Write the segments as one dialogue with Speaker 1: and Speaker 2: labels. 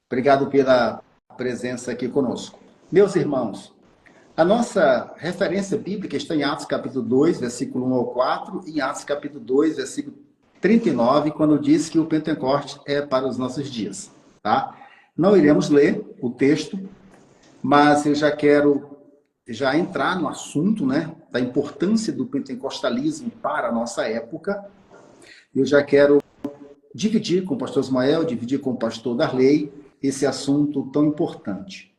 Speaker 1: Obrigado pela presença aqui conosco. Meus irmãos, a nossa referência bíblica está em Atos capítulo 2, versículo 1 ao 4, e em Atos capítulo 2, versículo 39, quando diz que o Pentecoste é para os nossos dias. Tá? Não iremos ler o texto, mas eu já quero entrar no assunto, né, da importância do pentecostalismo para a nossa época. Eu já quero dividir com o pastor Ismael, dividir com o pastor Darley, esse assunto tão importante.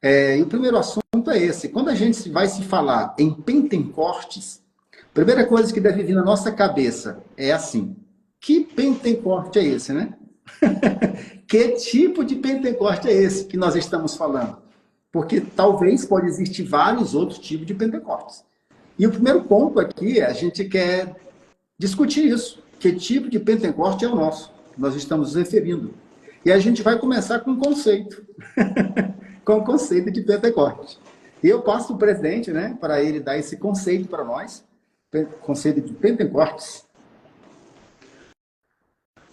Speaker 1: E o primeiro assunto é esse. Quando a gente vai se falar em Pentecostes, a primeira coisa que deve vir na nossa cabeça é assim: que Pentecoste é esse, né? Que tipo de Pentecoste é esse que nós estamos falando? Porque talvez pode existir vários outros tipos de Pentecostes. E o primeiro ponto aqui, a gente quer discutir isso. Que tipo de Pentecoste é o nosso? Que nós estamos nos referindo. E a gente vai começar com um conceito. Com o conceito de Pentecoste. E eu passo o presidente, né, para ele dar esse conceito para nós. Conceito de Pentecostes.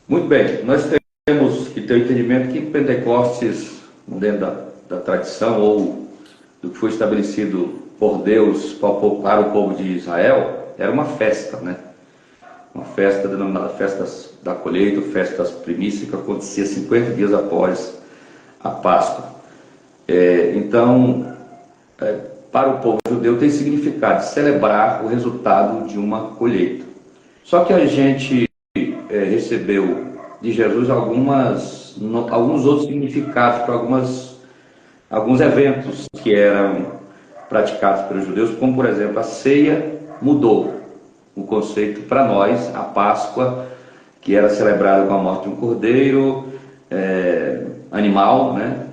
Speaker 2: Muito bem. Nós temos que ter o entendimento que Pentecostes, dentro da tradição ou do que foi estabelecido por Deus para o povo de Israel, era uma festa, né? Uma festa denominada Festas da Colheita, Festas Primícias, que acontecia 50 dias após a Páscoa. Então, para o povo judeu tem significado de celebrar o resultado de uma colheita. Só que a gente recebeu de Jesus alguns outros significados para alguns eventos que eram praticados pelos judeus, como por exemplo a ceia mudou o conceito para nós. A Páscoa, que era celebrada com a morte de um cordeiro animal, né?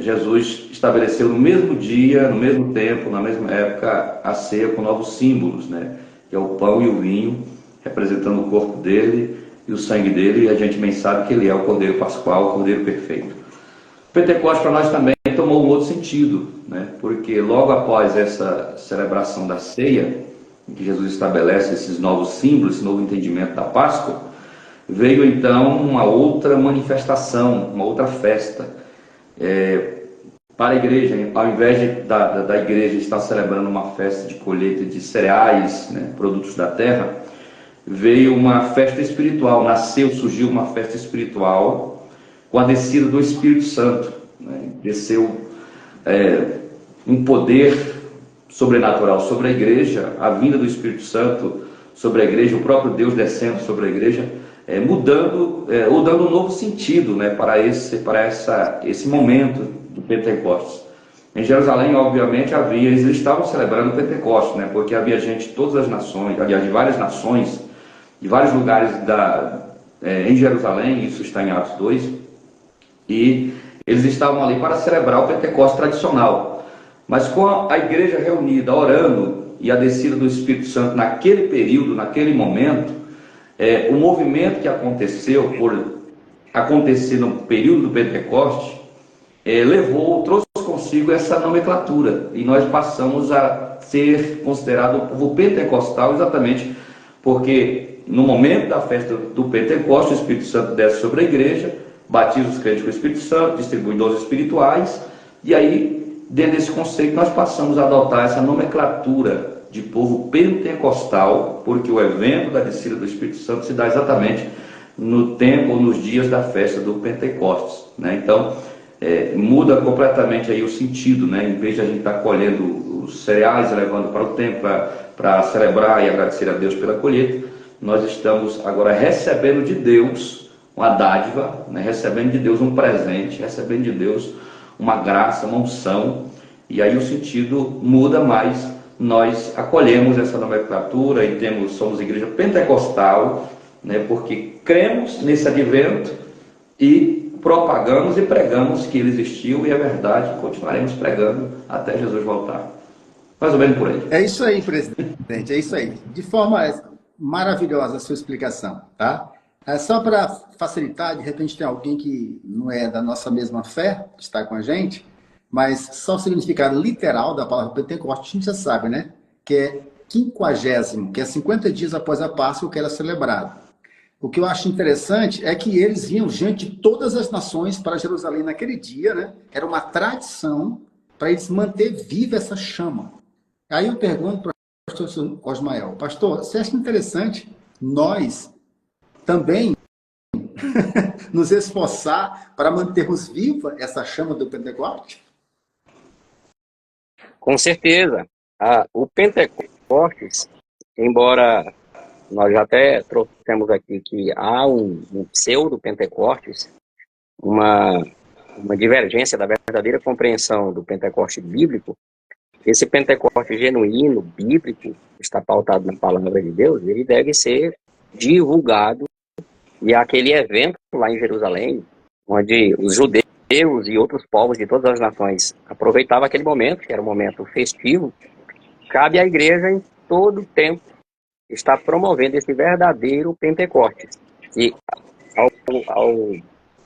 Speaker 2: Jesus estabeleceu no mesmo dia, no mesmo tempo, na mesma época, a ceia com novos símbolos, né? Que é o pão e o vinho, representando o corpo dele e o sangue dele, e a gente bem sabe que ele é o Cordeiro Pascual, o Cordeiro Perfeito. O Pentecostes para nós também tomou um outro sentido, né? Porque logo após essa celebração da ceia, em que Jesus estabelece esses novos símbolos, esse novo entendimento da Páscoa, veio então uma outra manifestação, uma outra festa. Para a igreja, ao invés da igreja estar celebrando uma festa de colheita de cereais, né, produtos da terra, veio uma festa espiritual, surgiu uma festa espiritual com a descida do Espírito Santo, né? Desceu um poder sobrenatural sobre a igreja, a vinda do Espírito Santo sobre a igreja, o próprio Deus descendo sobre a igreja, mudando ou dando um novo sentido, né, para esse momento do Pentecostes. Em Jerusalém, obviamente, eles estavam celebrando o Pentecostes, né, porque havia gente de todas as nações, aliás, de várias nações, de vários lugares em Jerusalém, isso está em Atos 2, e eles estavam ali para celebrar o Pentecostes tradicional. Mas com a igreja reunida, orando, e a descida do Espírito Santo naquele período, naquele momento, o movimento que aconteceu por acontecer no período do Pentecoste, trouxe consigo essa nomenclatura, e nós passamos a ser considerado o povo pentecostal, exatamente porque no momento da festa do Pentecoste, o Espírito Santo desce sobre a igreja, batiza os crentes com o Espírito Santo, distribui dons espirituais, e aí, dentro desse conceito, nós passamos a adotar essa nomenclatura de povo pentecostal, porque o evento da descida do Espírito Santo se dá exatamente no tempo ou nos dias da festa do Pentecostes, né? Então, muda completamente aí o sentido, né? Em vez de a gente estar colhendo os cereais e levando para o templo para celebrar e agradecer a Deus pela colheita, nós estamos agora recebendo de Deus uma dádiva, né? Recebendo de Deus um presente, recebendo de Deus uma graça, uma unção, e aí o sentido muda, mas nós acolhemos essa nomenclatura e somos igreja pentecostal, né? Porque cremos nesse advento e propagamos e pregamos que ele existiu e é verdade, continuaremos pregando até Jesus voltar. Mais ou menos por aí.
Speaker 1: É isso aí, presidente, é isso aí. De forma maravilhosa a sua explicação, tá? Só para facilitar, de repente tem alguém que não é da nossa mesma fé, que está com a gente, mas só o significado literal da palavra Pentecostes, a gente já sabe, né? Que é quinquagésimo, que é 50 dias após a Páscoa que era celebrado. o que eu acho interessante é que eles iam diante de todas as nações para Jerusalém naquele dia, né? Era uma tradição para eles manter viva essa chama. Aí eu pergunto para o pastor Osmael, pastor, você acha interessante nós também nos esforçar para mantermos viva essa chama do Pentecoste?
Speaker 3: Com certeza. O Pentecostes, embora nós já até trouxemos aqui que há um pseudo-Pentecostes, uma divergência da verdadeira compreensão do Pentecoste bíblico, esse Pentecoste genuíno, bíblico, está pautado na palavra de Deus, ele deve ser divulgado. E aquele evento lá em Jerusalém, onde os judeus e outros povos de todas as nações aproveitavam aquele momento, que era um momento festivo, cabe à igreja em todo o tempo estar promovendo esse verdadeiro Pentecostes. E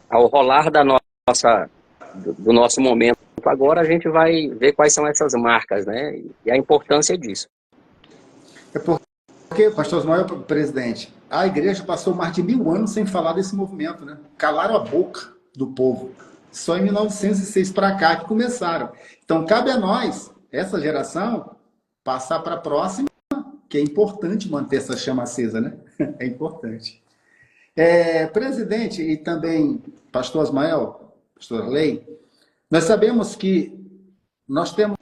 Speaker 3: ao rolar do nosso momento agora, a gente vai ver quais são essas marcas, né? E a importância disso.
Speaker 1: É porque, pastor Osmael, presidente, a igreja passou mais de 1000 anos sem falar desse movimento, né? Calaram a boca do povo. Só em 1906 para cá que começaram. Então, cabe a nós, essa geração, passar para a próxima, que é importante manter essa chama acesa, né? É importante. Presidente e também pastor Osmael, pastor Lei, nós sabemos que nós temos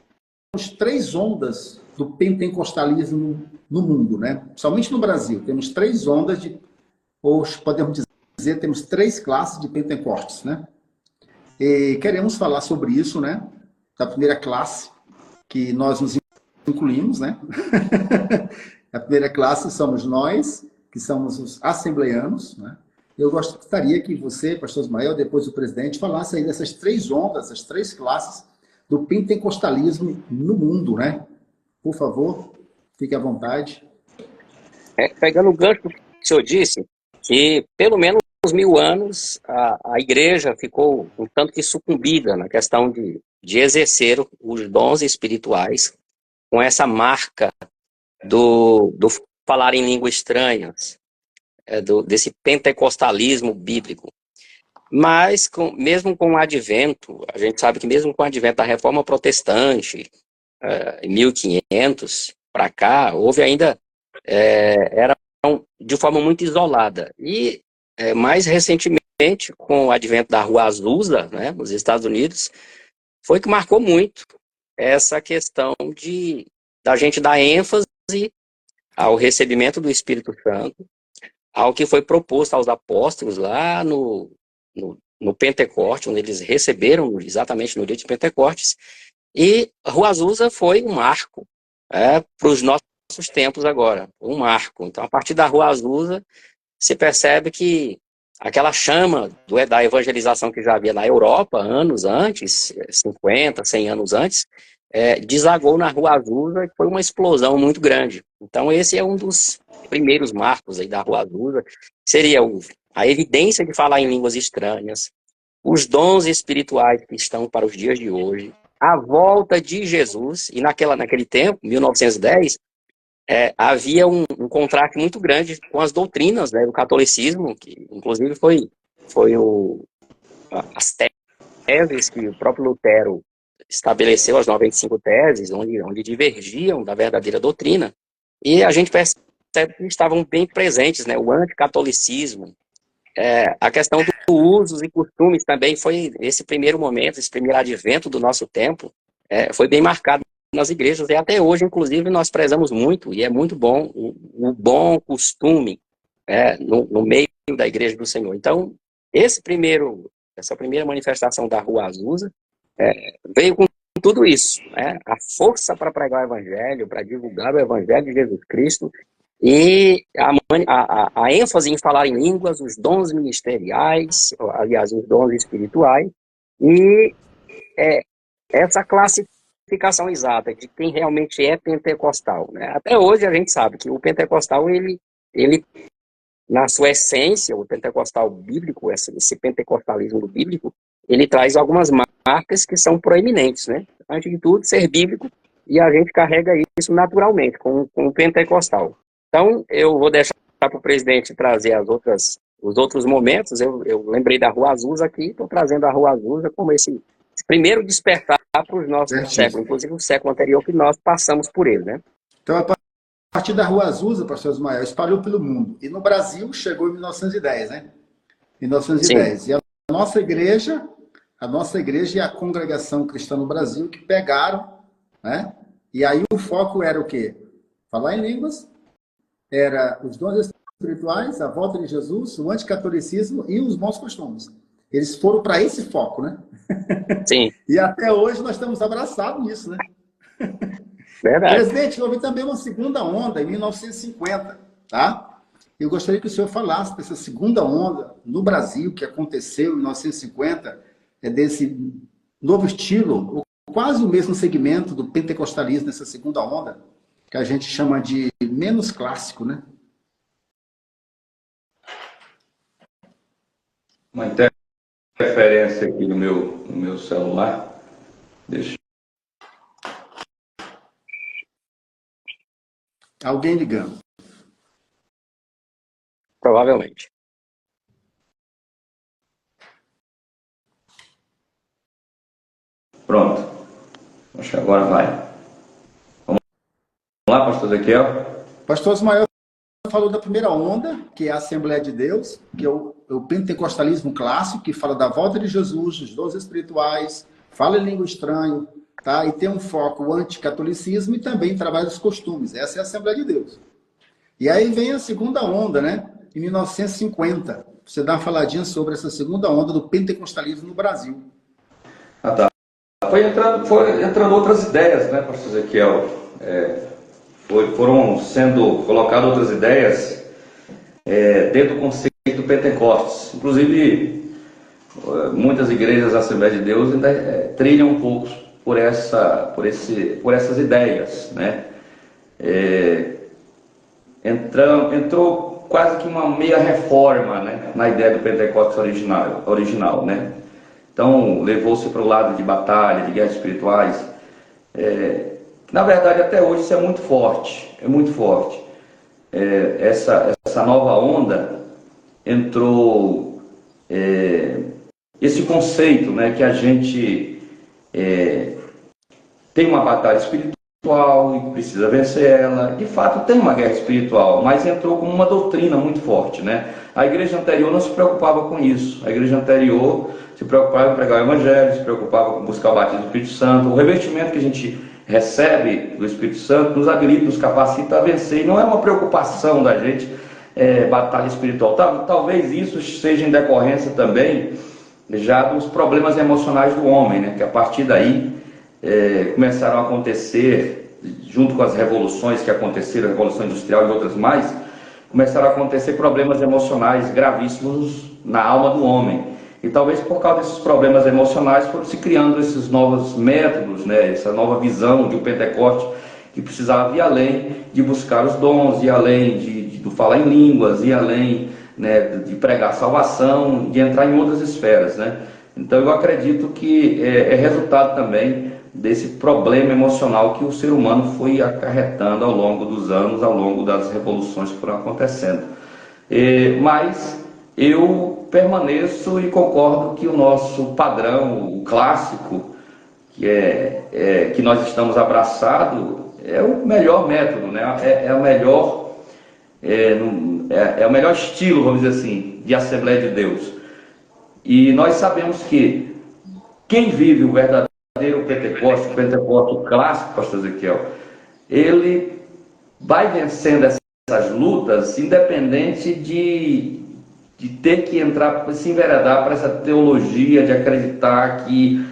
Speaker 1: 3 ondas do pentecostalismo no mundo, né? Somente no Brasil temos 3 ondas ou podemos dizer, temos 3 classes de pentecostes, né? E queremos falar sobre isso, né? Da primeira classe, que nós nos incluímos, né? A primeira classe somos nós, que somos os assembleianos, né? Eu gostaria que você, pastor Ismael, depois o presidente, falasse aí dessas 3 ondas, essas 3 classes do pentecostalismo no mundo, né? Por favor, fique à vontade.
Speaker 3: Pegando o gancho que o senhor disse, que pelo menos 1000 anos a igreja ficou um tanto que sucumbida na questão de exercer os dons espirituais com essa marca do falar em línguas estranhas, desse pentecostalismo bíblico. Mas, mesmo com o advento, a gente sabe que mesmo com o advento da Reforma Protestante, em 1500 para cá, houve ainda, era de forma muito isolada. E, mais recentemente, com o advento da Rua Azusa, né, nos Estados Unidos, foi que marcou muito essa questão da gente dar ênfase ao recebimento do Espírito Santo, ao que foi proposto aos apóstolos lá no Pentecoste, onde eles receberam exatamente no dia de Pentecostes, e Rua Azusa foi um marco para os nossos tempos agora, um marco. Então, a partir da Rua Azusa, se percebe que aquela chama da evangelização que já havia na Europa, anos antes, 50, 100 anos antes, desagou na Rua Azusa, que foi uma explosão muito grande. Então, esse é um dos primeiros marcos aí da Rua Azusa, seria a evidência de falar em línguas estranhas, os dons espirituais que estão para os dias de hoje, a volta de Jesus, e naquele tempo, 1910, havia um contraste muito grande com as doutrinas, né, do catolicismo, que inclusive foi as teses que o próprio Lutero estabeleceu, as 95 teses, onde divergiam da verdadeira doutrina, e a gente percebe que estavam bem presentes, né, o anticatolicismo, a questão dos usos e costumes também foi, esse primeiro momento, esse primeiro advento do nosso tempo, foi bem marcado nas igrejas, e até hoje, inclusive, nós prezamos muito, e é muito bom, o bom costume no meio da igreja do Senhor. Então, essa primeira manifestação da Rua Azusa veio com tudo isso, a força para pregar o evangelho, para divulgar o evangelho de Jesus Cristo, e a ênfase em falar em línguas, os dons ministeriais, aliás, os dons espirituais, e essa classificação exata de quem realmente é pentecostal, né? Até hoje a gente sabe que o pentecostal, ele na sua essência, o pentecostal bíblico, esse pentecostalismo bíblico, ele traz algumas marcas que são proeminentes, né? Antes de tudo, ser bíblico, e a gente carrega isso naturalmente com o pentecostal. Então, eu vou deixar para o presidente trazer os outros momentos, eu lembrei da Rua Azusa aqui, estou trazendo a Rua Azusa como esse primeiro despertar para os nossos séculos, inclusive o século anterior que nós passamos por ele, né?
Speaker 1: Então, a partir da Rua Azusa, pastor Ismael, espalhou pelo mundo. E no Brasil chegou em 1910, né? 1910. Sim. E a nossa igreja e a Congregação Cristã no Brasil que pegaram, né? E aí o foco era o quê? Falar em línguas, era os dons espirituais, a volta de Jesus, o anticatolicismo e os bons costumes. Eles foram para esse foco, né?
Speaker 3: Sim.
Speaker 1: E até hoje nós estamos abraçados nisso, né?
Speaker 3: Verdade.
Speaker 1: Presidente, houve também uma segunda onda em 1950, tá? Eu gostaria que o senhor falasse dessa segunda onda no Brasil, que aconteceu em 1950, desse novo estilo, quase o mesmo segmento do pentecostalismo nessa segunda onda, que a gente chama de menos clássico, né?
Speaker 2: Uma interferência aqui no meu celular. Deixa.
Speaker 1: Alguém ligando.
Speaker 3: Provavelmente.
Speaker 2: Pronto. Acho que agora vai. Vamos lá, pastor Ezequiel?
Speaker 1: Pastor Ismael falou da primeira onda, que é a Assembleia de Deus, que é o pentecostalismo clássico, que fala da volta de Jesus, dos dons espirituais, fala em língua estranha, tá? E tem um foco anticatolicismo e também trabalha os costumes. Essa é a Assembleia de Deus. E aí vem a segunda onda, né? Em 1950. Você dá uma faladinha sobre essa segunda onda do pentecostalismo no Brasil.
Speaker 2: Ah, tá. Foi entrando outras ideias, né, pastor Ezequiel? Foram sendo colocadas outras ideias dentro do conceito do Pentecostes. Inclusive, muitas igrejas da Assembleia de Deus ainda trilham um pouco por essas ideias, né? Entrou quase que uma meia reforma, né, na ideia do Pentecostes original, né? Então, levou-se para o lado de batalha, de guerras espirituais. Na verdade, até hoje isso é muito forte, essa nova onda entrou esse conceito, né, que a gente tem uma batalha espiritual e precisa vencer ela. De fato, tem uma guerra espiritual, mas entrou como uma doutrina muito forte, né? A igreja anterior não se preocupava com isso. A igreja anterior se preocupava em pregar o evangelho, se preocupava com buscar o batismo do Espírito Santo. O revestimento que a gente recebe do Espírito Santo nos habilita, nos capacita a vencer. E não é uma preocupação da gente batalha espiritual. Talvez isso seja em decorrência também já dos problemas emocionais do homem, né? Que a partir daí começaram a acontecer, junto com as revoluções que aconteceram, a Revolução Industrial e outras mais, começaram a acontecer problemas emocionais gravíssimos na alma do homem. E talvez por causa desses problemas emocionais foram se criando esses novos métodos, né, essa nova visão de um Pentecoste que precisava ir além de buscar os dons, ir além de falar em línguas, ir além, né, de pregar salvação, de entrar em outras esferas, né? Então eu acredito que é resultado também desse problema emocional que o ser humano foi acarretando ao longo dos anos, ao longo das revoluções que foram acontecendo. Mas eu permaneço e concordo que o nosso padrão, o clássico, que nós estamos abraçados, é o melhor método, né? É o melhor estilo, vamos dizer assim, de Assembleia de Deus. E nós sabemos que quem vive o verdadeiro Pentecostes, o Pentecostes clássico, pastor Ezequiel, ele vai vencendo essas lutas, independente de ter que entrar, se enveredar para essa teologia de acreditar que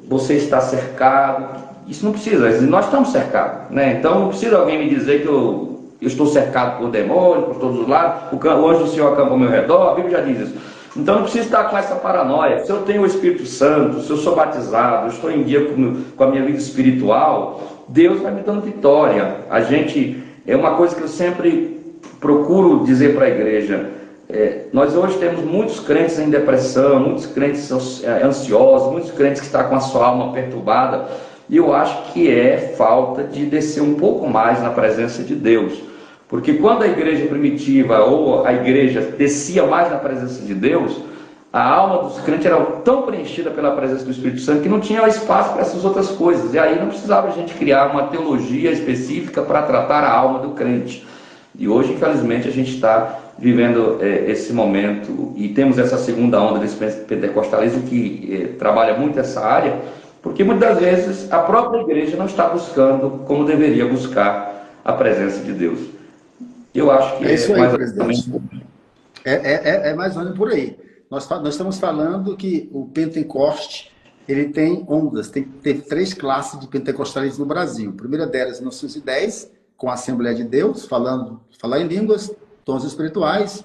Speaker 2: você está cercado. Isso não precisa, nós estamos cercados, né? Então não precisa alguém me dizer que eu estou cercado por demônios, por todos os lados, o anjo do Senhor acampa ao meu redor, a Bíblia já diz isso. Então não preciso estar com essa paranoia. Se eu tenho o Espírito Santo, se eu sou batizado, eu estou em dia com a minha vida espiritual, Deus vai me dando vitória. É uma coisa que eu sempre procuro dizer para a igreja. Nós hoje temos muitos crentes em depressão, muitos crentes ansiosos, muitos crentes que estão com a sua alma perturbada, e eu acho que é falta de descer um pouco mais na presença de Deus, Porque quando a igreja primitiva ou a igreja descia mais na presença de Deus, a alma dos crentes era tão preenchida pela presença do Espírito Santo que não tinha espaço para essas outras coisas. E aí não precisava a gente criar uma teologia específica para tratar a alma do crente. E hoje, infelizmente, a gente está vivendo esse momento e temos essa segunda onda desse pentecostalismo que trabalha muito essa área, porque muitas vezes a própria igreja não está buscando como deveria buscar a presença de Deus. Eu acho que
Speaker 1: É isso aí,
Speaker 2: mais
Speaker 1: presidente. É mais ou menos por aí. Nós estamos falando que o Pentecoste, ele tem ondas, teve 3 classes de pentecostalismo no Brasil. A primeira delas, em 1910, com a Assembleia de Deus, falar em línguas, tons espirituais,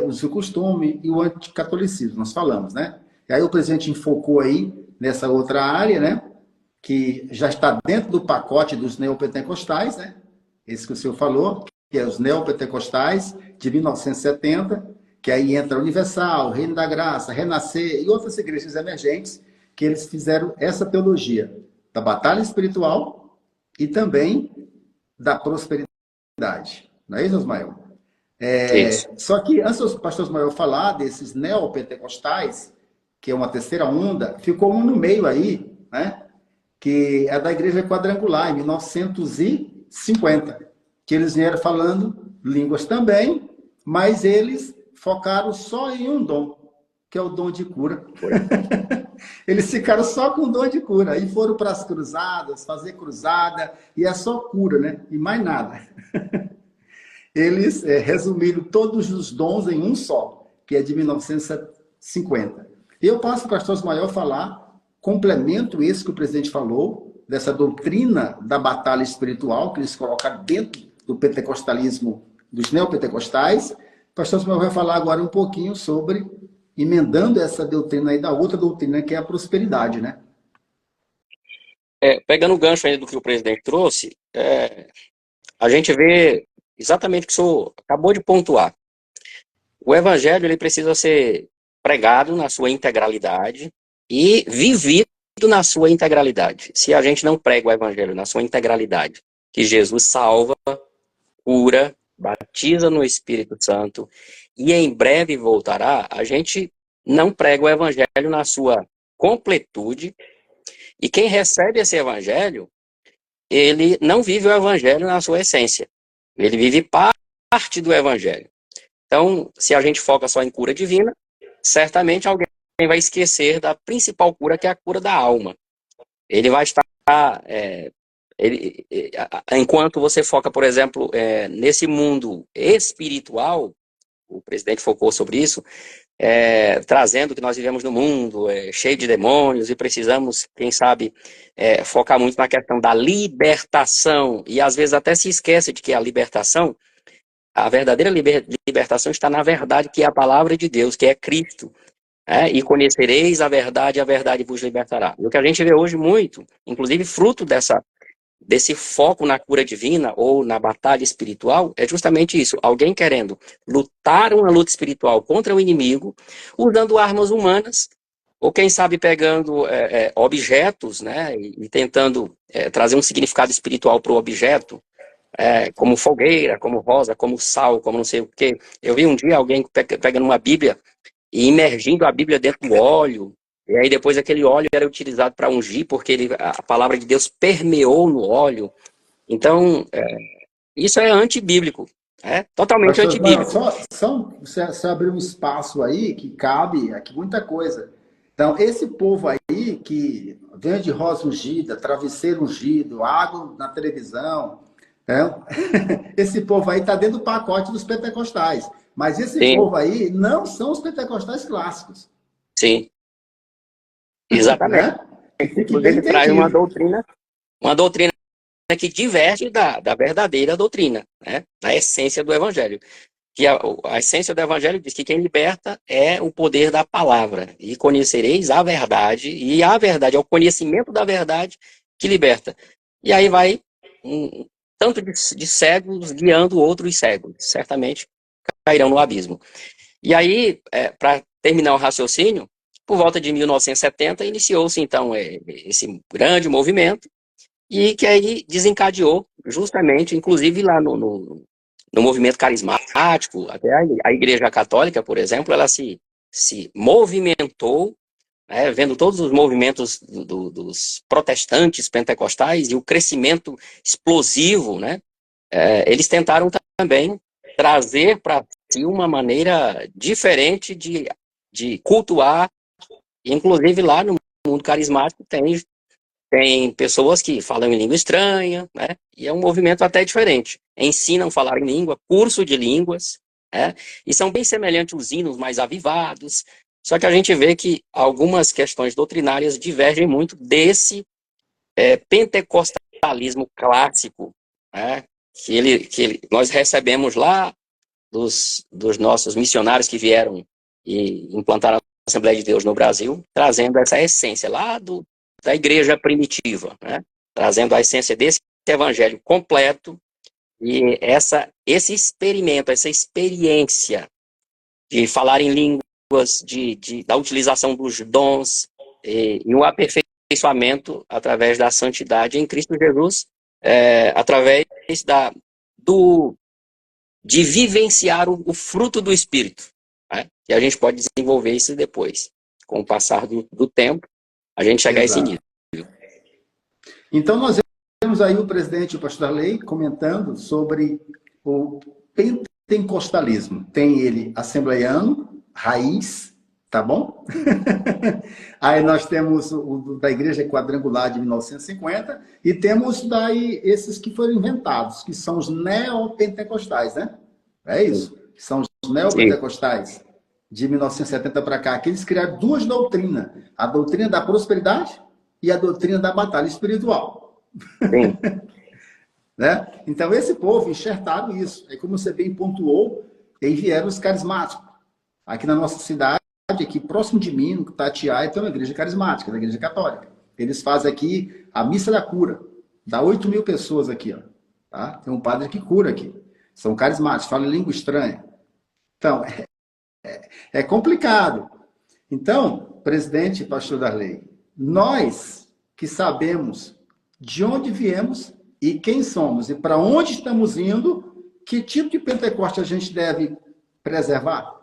Speaker 1: uso e costume e o anticatolicismo, nós falamos, né? E aí o presidente enfocou aí nessa outra área, né? Que já está dentro do pacote dos neopentecostais, né? Esse que o senhor falou, que é os neopentecostais de 1970, que aí entra Universal, Reino da Graça, Renascer e outras igrejas emergentes, que eles fizeram essa teologia da batalha espiritual e também da prosperidade. Não é isso, Osmael?
Speaker 3: Isso.
Speaker 1: Só que antes do pastor Osmael falar desses neopentecostais, que é uma terceira onda, ficou um no meio aí, né? Que é da Igreja Quadrangular, em 1950, que eles vieram falando línguas também, mas eles focaram só em um dom, que é o dom de cura. Eles ficaram só com o dom de cura, e foram para as cruzadas, fazer cruzada, e é só cura, né? E mais nada. Eles resumiram todos os dons em um só, que é de 1950. Eu passo para o pastor Ismael falar, complemento esse que o presidente falou, dessa doutrina da batalha espiritual, que eles colocaram dentro do pentecostalismo, dos neopentecostais. O pastor Ismael vai falar agora um pouquinho sobre, emendando essa doutrina aí da outra doutrina, que é a prosperidade, né?
Speaker 3: Pegando o gancho ainda do que o presidente trouxe, a gente vê exatamente o que o senhor acabou de pontuar. O evangelho ele precisa ser pregado na sua integralidade e vivido na sua integralidade. Se a gente não prega o evangelho na sua integralidade, que Jesus salva, cura, batiza no Espírito Santo e em breve voltará, a gente não prega o evangelho na sua completude, e quem recebe esse evangelho, ele não vive o evangelho na sua essência. Ele vive parte do evangelho. Então, se a gente foca só em cura divina, certamente alguém vai esquecer da principal cura, que é a cura da alma. Ele vai estar... enquanto você foca, por exemplo, nesse mundo espiritual, o presidente focou sobre isso, trazendo que nós vivemos no mundo cheio de demônios e precisamos, quem sabe, focar muito na questão da libertação, e às vezes até se esquece de que a libertação, a verdadeira libertação está na verdade, que é a palavra de Deus, que é Cristo. E conhecereis a verdade vos libertará. E o que a gente vê hoje muito, inclusive fruto desse foco na cura divina ou na batalha espiritual, é justamente isso. Alguém querendo lutar uma luta espiritual contra o inimigo, usando armas humanas, ou quem sabe pegando objetos, né, e tentando trazer um significado espiritual para o objeto, como fogueira, como rosa, como sal, como não sei o quê. Eu vi um dia alguém pegando uma Bíblia e imergindo a Bíblia dentro do óleo, e aí depois aquele óleo era utilizado para ungir, porque a palavra de Deus permeou no óleo. Então, isso é antibíblico, totalmente
Speaker 1: Pastor Ismael,
Speaker 3: antibíblico.
Speaker 1: só você abrir um espaço aí que cabe aqui muita coisa. Então, esse povo aí que vende rosa ungida, travesseiro ungido, água na televisão, esse povo aí está dentro do pacote dos pentecostais. Mas esse
Speaker 3: Sim.
Speaker 1: povo aí não são os pentecostais clássicos.
Speaker 3: Sim, exatamente.
Speaker 1: Né? Fique bem
Speaker 3: Inclusive traz
Speaker 1: entendido.
Speaker 3: uma doutrina que diverge da verdadeira doutrina, né? Da essência do evangelho. Que a essência do evangelho diz que quem liberta é o poder da palavra, e conhecereis a verdade, e a verdade é o conhecimento da verdade que liberta. E aí vai um tanto de cegos guiando outros cegos, certamente cairão no abismo. E aí, para terminar o raciocínio, por volta de 1970, iniciou-se então esse grande movimento, e que aí desencadeou justamente, inclusive lá no movimento carismático, até a Igreja Católica, por exemplo, ela se movimentou, né, vendo todos os movimentos dos protestantes pentecostais e o crescimento explosivo, né, eles tentaram também trazer para si uma maneira diferente de cultuar, inclusive lá no mundo carismático tem pessoas que falam em língua estranha, né? E é um movimento até diferente. Ensinam a falar em língua, curso de línguas, né? E são bem semelhantes os hinos mais avivados. Só que a gente vê que algumas questões doutrinárias divergem muito desse pentecostalismo clássico, né? Nós recebemos lá dos nossos missionários que vieram e implantaram a Assembleia de Deus no Brasil, trazendo essa essência lá da igreja primitiva, né? Trazendo a essência desse evangelho completo e esse experimento, essa experiência de falar em línguas, da utilização dos dons e um aperfeiçoamento através da santidade em Cristo Jesus, através de vivenciar o fruto do Espírito, né? E a gente pode desenvolver isso depois, com o passar do tempo, a gente chegar a esse nível.
Speaker 1: Então, nós temos aí o presidente, o pastor Darley, comentando sobre o pentecostalismo. Tem ele assembleiano, raiz, tá bom? Aí nós temos o da Igreja Quadrangular de 1950 e temos daí esses que foram inventados, que são os neopentecostais, né? É isso, são os neopentecostais de 1970 para cá, que eles criaram duas doutrinas, a doutrina da prosperidade e a doutrina da batalha espiritual. Né? Então, esse povo enxertaram isso. É como você bem pontuou, e vieram os carismáticos. Aqui na nossa cidade, aqui próximo de mim, no Tatiaia, tem uma igreja carismática, da igreja católica. Eles fazem aqui a missa da cura. Dá 8.000 pessoas aqui. Ó, tá? Tem um padre que cura aqui. São carismáticos, falam língua estranha. Então, é complicado. Então, presidente, pastor Darley, nós que sabemos de onde viemos e quem somos e para onde estamos indo, que tipo de Pentecoste a gente deve preservar?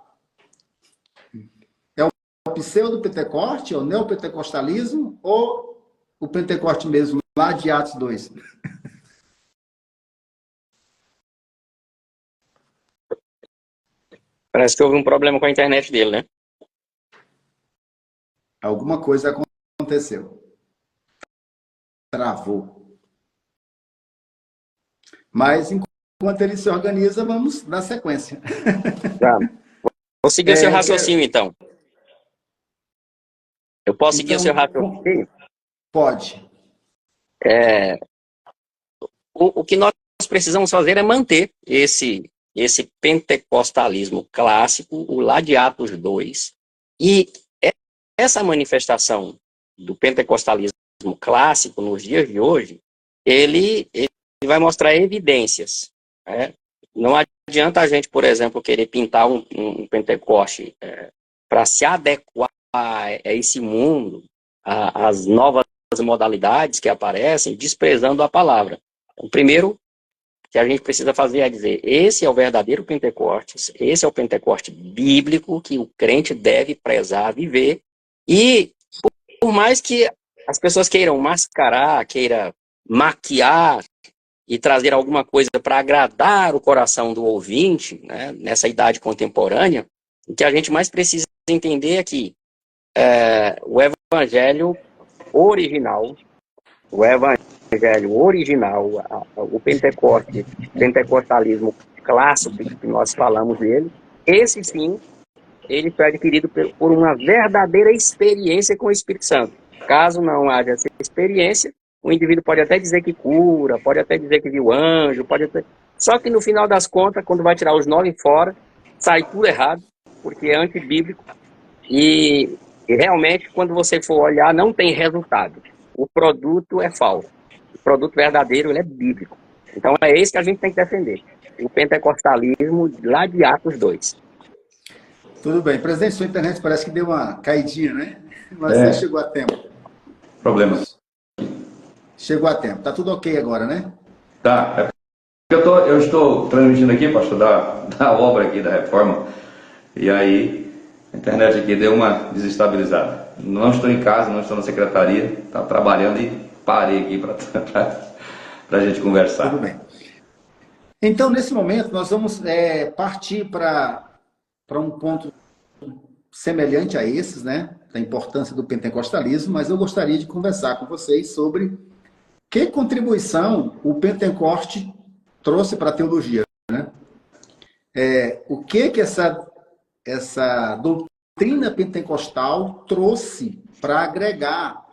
Speaker 1: É o pseudo-Pentecoste, é o neopentecostalismo ou o Pentecoste mesmo, lá de Atos 2?
Speaker 3: Parece que houve um problema com a internet dele, né?
Speaker 1: Alguma coisa aconteceu. Travou. Mas, enquanto ele se organiza, vamos na sequência.
Speaker 3: Tá. Vou seguir o seu raciocínio, então. Eu posso seguir o seu raciocínio?
Speaker 1: Pode.
Speaker 3: O que nós precisamos fazer é manter esse pentecostalismo clássico, o lá de Atos 2, e essa manifestação do pentecostalismo clássico nos dias de hoje, ele vai mostrar evidências, né? Não adianta a gente, por exemplo, querer pintar um Pentecoste para se adequar a esse mundo, às novas modalidades que aparecem, desprezando a palavra. Então, primeiro, que a gente precisa fazer é dizer, esse é o verdadeiro Pentecostes, esse é o Pentecoste bíblico que o crente deve prezar, viver, e por mais que as pessoas queiram mascarar, queiram maquiar e trazer alguma coisa para agradar o coração do ouvinte, né, nessa idade contemporânea, o que a gente mais precisa entender é que o evangelho original, o pentecostalismo clássico que nós falamos dele, esse sim, ele foi adquirido por uma verdadeira experiência com o Espírito Santo. Caso não haja essa experiência, o indivíduo pode até dizer que cura, pode até dizer que viu anjo, só que no final das contas, quando vai tirar os 9 fora, sai tudo errado, porque é antibíblico e realmente, quando você for olhar, não tem resultado. O produto é falso. O produto verdadeiro, ele é bíblico. Então, é esse que a gente tem que defender. O pentecostalismo lá de Atos 2.
Speaker 1: Tudo bem. Presidente, sua internet parece que deu uma caidinha, né? Mas você chegou a tempo.
Speaker 2: Problemas.
Speaker 1: Chegou a tempo. Tá tudo ok agora, né?
Speaker 2: Tá. eu estou transmitindo aqui, pastor, da obra aqui da reforma, e aí a internet aqui deu uma desestabilizada. Não estou em casa, não estou na secretaria, estava trabalhando e parei aqui para a gente conversar.
Speaker 1: Tudo bem. Então, nesse momento, nós vamos partir para um ponto semelhante a esses, né? Da importância do pentecostalismo, mas eu gostaria de conversar com vocês sobre que contribuição o Pentecoste trouxe para a teologia, né? O que essa doutrina pentecostal trouxe para agregar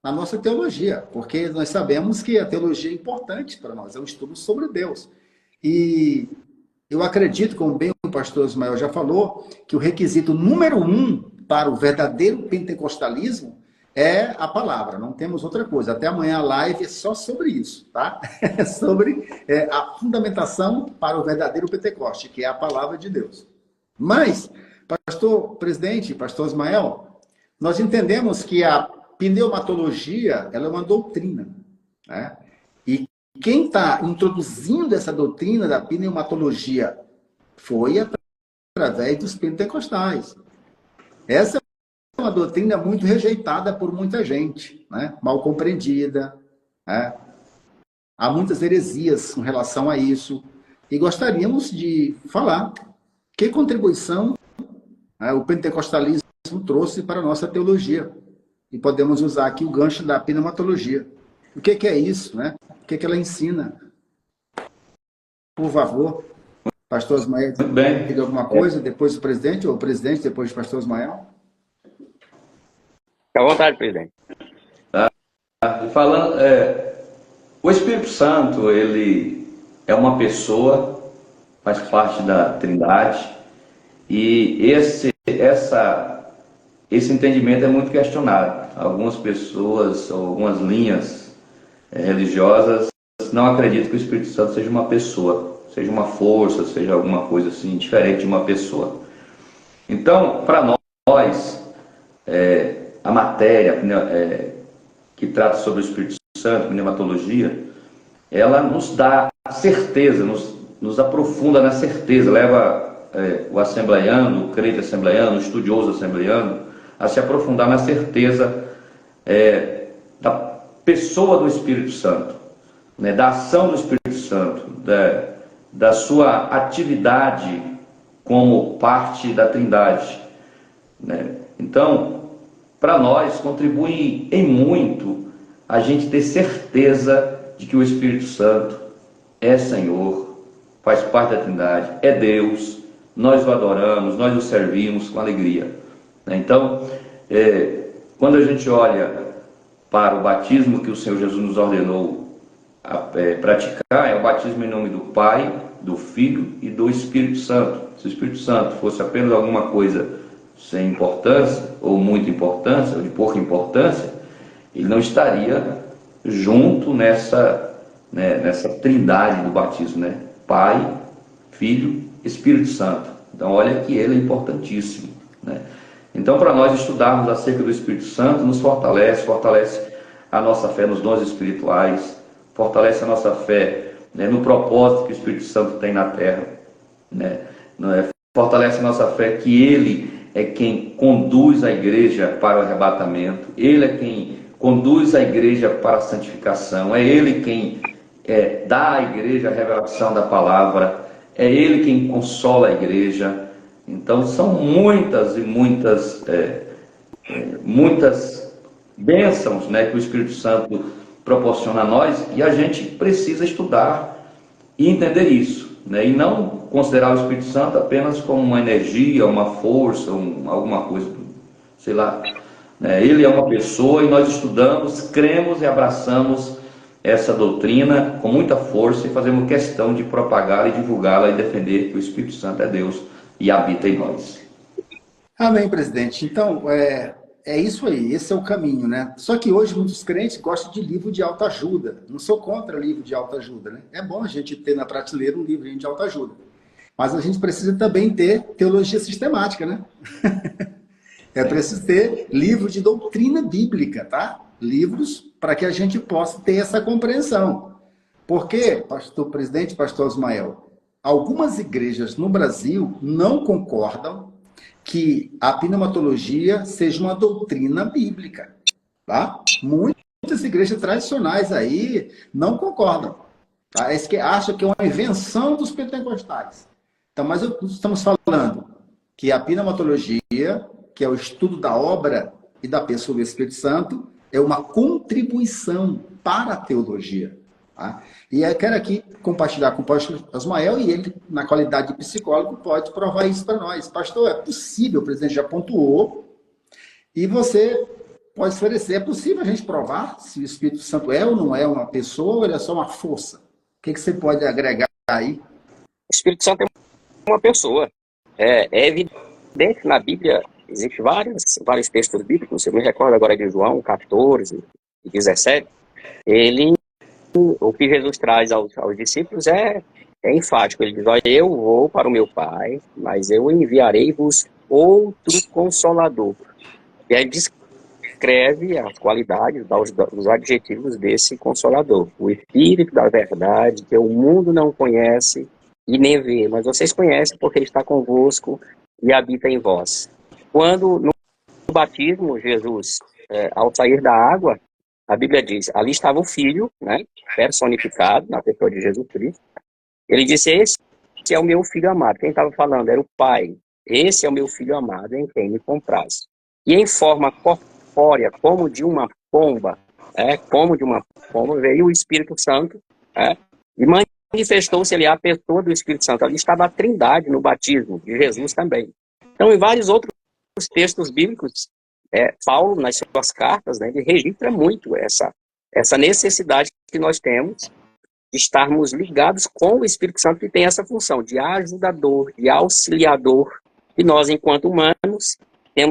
Speaker 1: na nossa teologia, porque nós sabemos que a teologia é importante para nós, é um estudo sobre Deus. E eu acredito, como bem o pastor Ismael já falou, que o requisito número 1 para o verdadeiro pentecostalismo é a palavra, não temos outra coisa. Até amanhã a live é só sobre isso, tá? É sobre a fundamentação para o verdadeiro Pentecoste, que é a palavra de Deus. Mas, pastor presidente, pastor Ismael, nós entendemos que a pneumatologia, ela é uma doutrina, né? E quem está introduzindo essa doutrina da pneumatologia foi através dos pentecostais. Essa é uma doutrina muito rejeitada por muita gente, né? Mal compreendida, né? Há muitas heresias com relação a isso. E gostaríamos de falar que contribuição, né, o pentecostalismo trouxe para a nossa teologia. E podemos usar aqui o gancho da pneumatologia. O que é isso, né? O que ela ensina? Por favor, pastor Ismael, tem alguma coisa? Depois o presidente, ou o presidente, depois o pastor Ismael?
Speaker 3: Fique à vontade, presidente.
Speaker 2: Falando, o Espírito Santo, ele é uma pessoa, faz parte da Trindade, e esse entendimento é muito questionado. Algumas pessoas, algumas linhas religiosas não acreditam que o Espírito Santo seja uma pessoa, seja uma força, seja alguma coisa assim, diferente de uma pessoa. Então, para nós, a matéria que trata sobre o Espírito Santo, pneumatologia, ela nos dá certeza, nos aprofunda na certeza, leva o assembleiano, o crente assembleiano, o estudioso assembleiano, a se aprofundar na certeza da pessoa do Espírito Santo, né, da ação do Espírito Santo, da sua atividade como parte da Trindade, né? Então, para nós, contribui em muito a gente ter certeza de que o Espírito Santo é Senhor, faz parte da Trindade, é Deus, nós o adoramos, nós o servimos com alegria. Então, quando a gente olha para o batismo que o Senhor Jesus nos ordenou praticar, é o batismo em nome do Pai, do Filho e do Espírito Santo. Se o Espírito Santo fosse apenas alguma coisa sem importância, ou muita importância, ou de pouca importância, ele não estaria junto nessa trindade do batismo, né? Pai, Filho, Espírito Santo. Então, olha que ele é importantíssimo, né? Então, para nós estudarmos acerca do Espírito Santo, nos fortalece a nossa fé nos dons espirituais, fortalece a nossa fé, né, no propósito que o Espírito Santo tem na terra, né? Fortalece a nossa fé que ele é quem conduz a igreja para o arrebatamento, ele é quem conduz a igreja para a santificação, é ele quem dá à igreja a revelação da palavra, é ele quem consola a igreja. Então são muitas e muitas bênçãos, né, que o Espírito Santo proporciona a nós, e a gente precisa estudar e entender isso, né, e não considerar o Espírito Santo apenas como uma energia, uma força, alguma coisa, sei lá. Ele é uma pessoa e nós estudamos, cremos e abraçamos essa doutrina com muita força e fazemos questão de propagá-la e divulgá-la e defender que o Espírito Santo é Deus e habita em nós.
Speaker 1: Amém, presidente. Então, é isso aí, esse é o caminho, né? Só que hoje muitos crentes gostam de livro de autoajuda. Não sou contra livro de autoajuda, né? É bom a gente ter na prateleira um livrinho de autoajuda. Mas a gente precisa também ter teologia sistemática, né? É preciso ter livro de doutrina bíblica, tá? Livros para que a gente possa ter essa compreensão. Porque, pastor presidente, pastor Osmael, algumas igrejas no Brasil não concordam que a pneumatologia seja uma doutrina bíblica, tá? Muitas igrejas tradicionais aí não concordam, tá? É que acham que é uma invenção dos pentecostais. Então, mas estamos falando que a pneumatologia, que é o estudo da obra e da pessoa do Espírito Santo, é uma contribuição para a teologia. Tá? E eu quero aqui compartilhar com o pastor Osmael, e ele, na qualidade de psicólogo, pode provar isso para nós. Pastor, é possível, o presidente já pontuou, e você pode esclarecer, é possível a gente provar se o Espírito Santo é ou não é uma pessoa, ou ele é só uma força? O que você pode agregar aí?
Speaker 3: O Espírito Santo é uma pessoa. É evidente que na Bíblia existem vários textos bíblicos, eu me recordo agora de João 14 e 17, o que Jesus traz aos discípulos é enfático. Ele diz: olha, eu vou para o meu Pai, mas eu enviarei-vos outro Consolador. E aí descreve as qualidades, os adjetivos desse Consolador. O Espírito da verdade, que o mundo não conhece e nem vê, mas vocês conhecem porque ele está convosco e habita em vós. Quando no batismo, Jesus, ao sair da água, a Bíblia diz, ali estava o Filho, né, personificado na pessoa de Jesus Cristo. Ele disse: esse é o meu Filho amado. Quem estava falando era o Pai. Esse é o meu Filho amado, em quem me compraz. E em forma corpórea, como de uma pomba, veio o Espírito Santo, e manifestou-se ali a pessoa do Espírito Santo. Ali estava a Trindade no batismo de Jesus também. Então, em vários outros textos bíblicos, Paulo, nas suas cartas, né, ele registra muito essa necessidade que nós temos de estarmos ligados com o Espírito Santo, que tem essa função de ajudador, de auxiliador, e nós, enquanto humanos,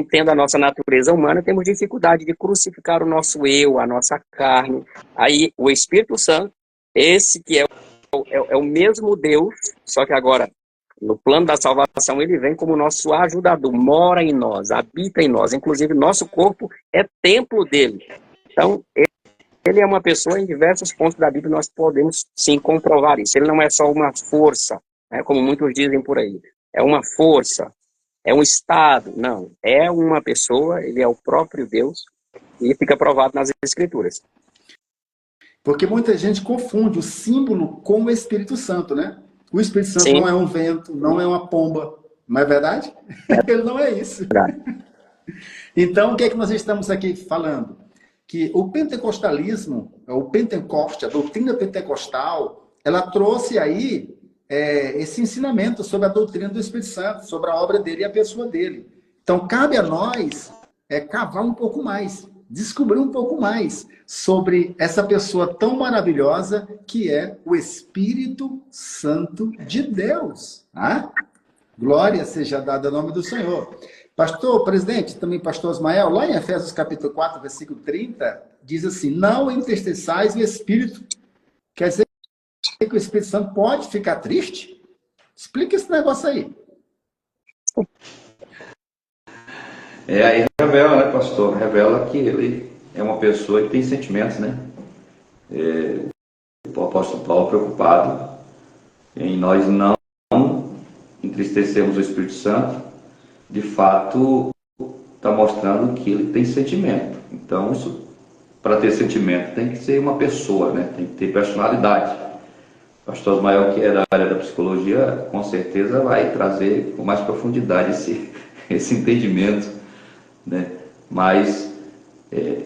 Speaker 3: tendo a nossa natureza humana, temos dificuldade de crucificar o nosso eu, a nossa carne. Aí, o Espírito Santo, esse que é o mesmo Deus, só que agora, no plano da salvação, ele vem como nosso ajudador, mora em nós, habita em nós. Inclusive, nosso corpo é templo dele. Então, ele é uma pessoa. Em diversos pontos da Bíblia nós podemos, sim, comprovar isso. Ele não é só uma força, né, como muitos dizem por aí. É uma força, é um estado. Não, é uma pessoa, ele é o próprio Deus, e fica provado nas Escrituras.
Speaker 1: Porque muita gente confunde o símbolo com o Espírito Santo, né? O Espírito Santo, sim, não é um vento, não é uma pomba. Não é verdade? Ele não é isso. Então, o que é que nós estamos aqui falando? Que o pentecostalismo, o Pentecoste, a doutrina pentecostal, ela trouxe aí esse ensinamento sobre a doutrina do Espírito Santo, sobre a obra dele e a pessoa dele. Então, cabe a nós cavar um pouco mais, descobrir um pouco mais sobre essa pessoa tão maravilhosa que é o Espírito Santo de Deus. Ah? Glória seja dada ao nome do Senhor. Pastor, presidente, também pastor Osmael, lá em Efésios capítulo 4, versículo 30, diz assim: não entristeçais o Espírito. Quer dizer que o Espírito Santo pode ficar triste? Explica esse negócio aí.
Speaker 2: Aí revela, né, pastor? Revela que ele é uma pessoa que tem sentimentos, né? O apóstolo Paulo preocupado em nós não entristecermos o Espírito Santo, de fato está mostrando que ele tem sentimento. Então, isso, para ter sentimento, tem que ser uma pessoa, né? Tem que ter personalidade. O pastor Osmael, que é da área da psicologia, com certeza vai trazer com mais profundidade esse entendimento, né? Mas,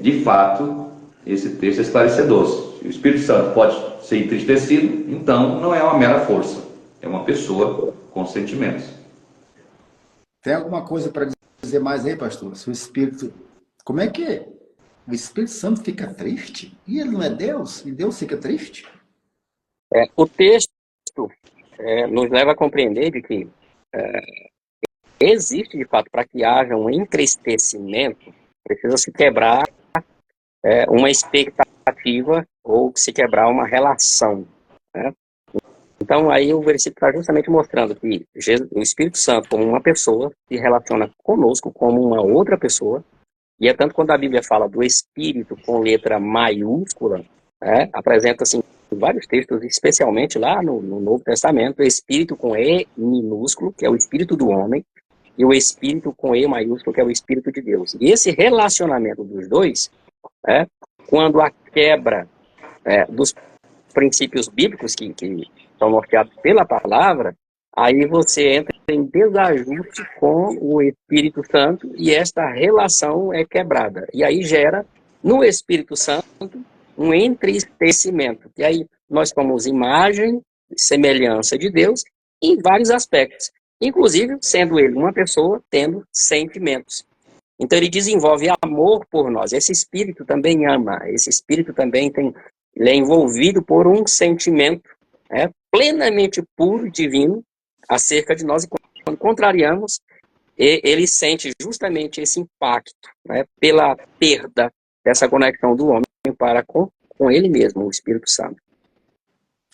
Speaker 2: de fato, esse texto é esclarecedor. Se o Espírito Santo pode ser entristecido, então não é uma mera força, é uma pessoa com sentimentos.
Speaker 1: Tem alguma coisa para dizer mais aí, pastor? Se o Espírito... Como é que o Espírito Santo fica triste? E ele não é Deus? E Deus fica triste?
Speaker 3: O texto nos leva a compreender de que existe, de fato, para que haja um entristecimento, precisa se quebrar uma expectativa ou se quebrar uma relação, né? Então, aí o versículo está justamente mostrando que o Espírito Santo, como uma pessoa, se relaciona conosco como uma outra pessoa, e é tanto quando a Bíblia fala do Espírito com letra maiúscula, apresenta, assim, vários textos, especialmente lá no Novo Testamento, o Espírito com E minúsculo, que é o Espírito do homem, e o Espírito com E maiúsculo, que é o Espírito de Deus. E esse relacionamento dos dois, quando a quebra dos princípios bíblicos que são norteados pela palavra, aí você entra em desajuste com o Espírito Santo e esta relação é quebrada. E aí gera, no Espírito Santo, um entristecimento. E aí nós somos imagem, semelhança de Deus em vários aspectos. Inclusive, sendo ele uma pessoa, tendo sentimentos. Então ele desenvolve amor por nós. Esse Espírito também ama. Esse Espírito também ele é envolvido por um sentimento plenamente puro e divino acerca de nós. E quando contrariamos, ele sente justamente esse impacto, pela perda dessa conexão do homem para com ele mesmo, o Espírito Santo.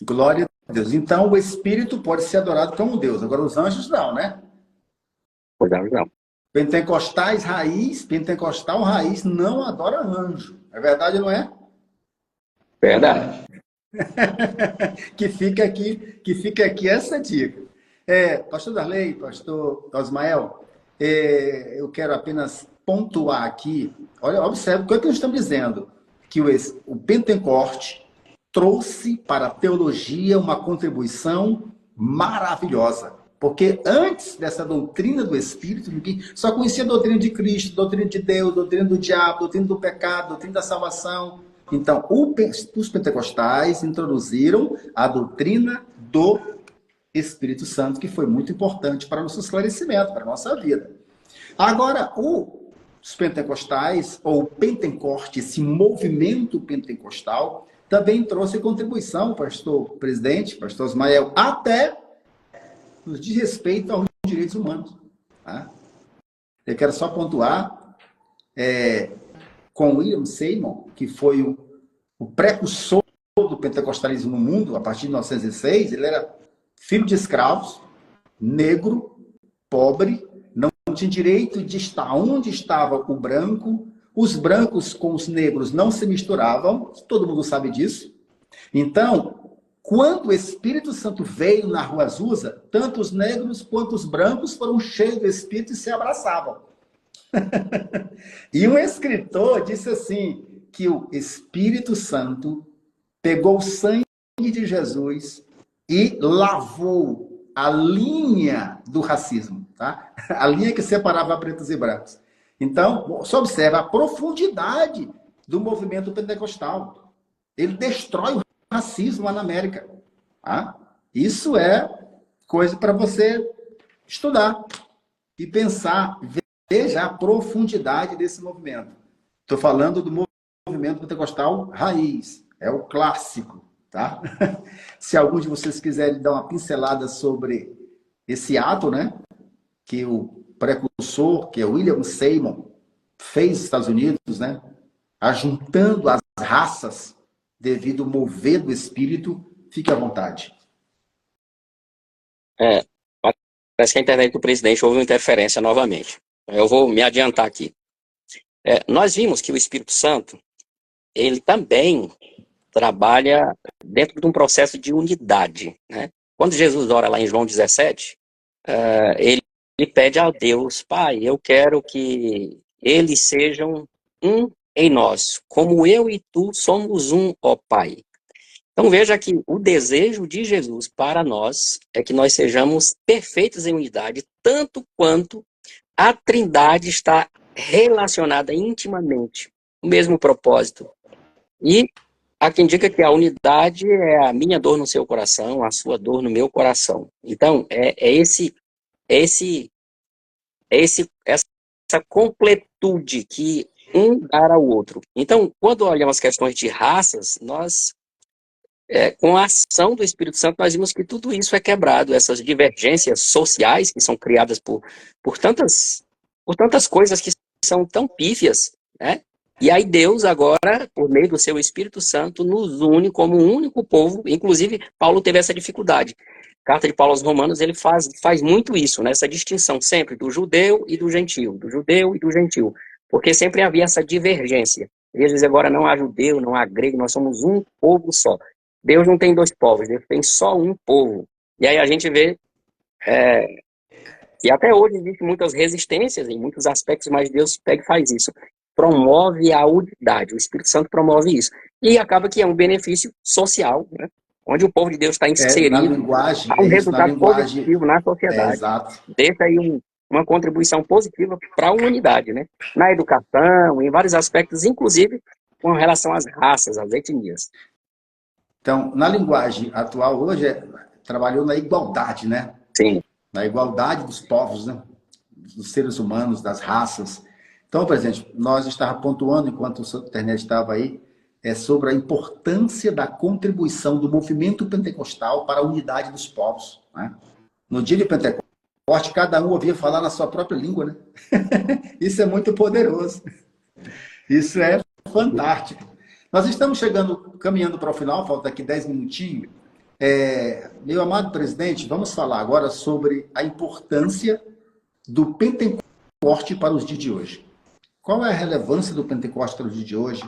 Speaker 1: Glória a Deus. Então, o Espírito pode ser adorado como Deus. Agora, os anjos não, né?
Speaker 3: Os anjos não.
Speaker 1: Pentecostal raiz não adora anjo. É verdade, não é?
Speaker 3: Verdade.
Speaker 1: que fica aqui essa dica. Pastor Darley, pastor Osmael, eu quero apenas pontuar aqui. Olha, observe o que nós estamos dizendo. Que o Pentecoste trouxe para a teologia uma contribuição maravilhosa. Porque antes dessa doutrina do Espírito, ninguém só conhecia a doutrina de Cristo, doutrina de Deus, doutrina do diabo, doutrina do pecado, doutrina da salvação. Então, os pentecostais introduziram a doutrina do Espírito Santo, que foi muito importante para o nosso esclarecimento, para a nossa vida. Agora, os pentecostais, ou o Pentecoste, esse movimento pentecostal, também trouxe contribuição, pastor presidente, pastor Osmael, até nos diz respeito aos direitos humanos. Tá? Eu quero só pontuar com William Seymour, que foi o precursor do pentecostalismo no mundo, a partir de 1906, ele era filho de escravos, negro, pobre, não tinha direito de estar onde estava o branco, os brancos com os negros não se misturavam, todo mundo sabe disso. Então, quando o Espírito Santo veio na Rua Azusa, tanto os negros quanto os brancos foram cheios do Espírito e se abraçavam. E um escritor disse assim, que o Espírito Santo pegou o sangue de Jesus e lavou a linha do racismo, tá? A linha que separava pretos e brancos. Então, só observa a profundidade do movimento pentecostal. Ele destrói o racismo lá na América. Tá? Isso é coisa para você estudar e pensar. Veja a profundidade desse movimento. Estou falando do movimento pentecostal raiz. É o clássico. Tá? Se algum de vocês quiserem dar uma pincelada sobre esse ato, né, que o precursor, que é William Seymour, fez nos Estados Unidos, né, ajuntando as raças devido ao mover do Espírito, fique à vontade.
Speaker 3: Parece que a internet do presidente houve uma interferência novamente. Eu vou me adiantar aqui. Nós vimos que o Espírito Santo, ele também trabalha dentro de um processo de unidade, né? Quando Jesus ora lá em João 17, ele pede a Deus, Pai, eu quero que eles sejam um em nós, como eu e tu somos um, ó Pai. Então veja que o desejo de Jesus para nós é que nós sejamos perfeitos em unidade, tanto quanto a Trindade está relacionada intimamente, o mesmo propósito. E há quem diga que a unidade é a minha dor no seu coração, a sua dor no meu coração. Então, essa completude que um dá ao outro. Então, quando olhamos as questões de raças, nós, com a ação do Espírito Santo, nós vimos que tudo isso é quebrado, essas divergências sociais que são criadas por tantas coisas que são tão pífias, né? E aí Deus agora, por meio do seu Espírito Santo, nos une como um único povo. Inclusive, Paulo teve essa dificuldade. Carta de Paulo aos Romanos, ele faz muito isso, né? Essa distinção sempre do judeu e do gentil, porque sempre havia essa divergência. Ele diz agora, não há judeu, não há grego, nós somos um povo só. Deus não tem dois povos, Deus tem só um povo. E aí a gente vê que até hoje existem muitas resistências em muitos aspectos, mas Deus pega e faz isso. Promove a unidade, o Espírito Santo promove isso. E acaba que é um benefício social, né? Onde o povo de Deus está
Speaker 1: Na
Speaker 3: inserido,
Speaker 1: linguagem,
Speaker 3: há um
Speaker 1: na
Speaker 3: resultado
Speaker 1: linguagem,
Speaker 3: positivo na sociedade.
Speaker 1: exato.
Speaker 3: Deixa aí uma contribuição positiva para a humanidade, né? Na educação, em vários aspectos, inclusive com relação às raças, às etnias.
Speaker 1: Então, na linguagem atual, hoje, trabalhou na igualdade, né?
Speaker 3: Sim.
Speaker 1: Na igualdade dos povos, né? Dos seres humanos, das raças. Então, presidente, nós estávamos pontuando, enquanto o internet estava aí, sobre a importância da contribuição do movimento pentecostal para a unidade dos povos. Né? No dia de Pentecoste, cada um ouvia falar na sua própria língua, né? Isso é muito poderoso. Isso é fantástico. Nós estamos caminhando para o final, falta aqui 10 minutinhos. Meu amado presidente, vamos falar agora sobre a importância do Pentecoste para os dias de hoje. Qual é a relevância do Pentecoste para os dias de hoje?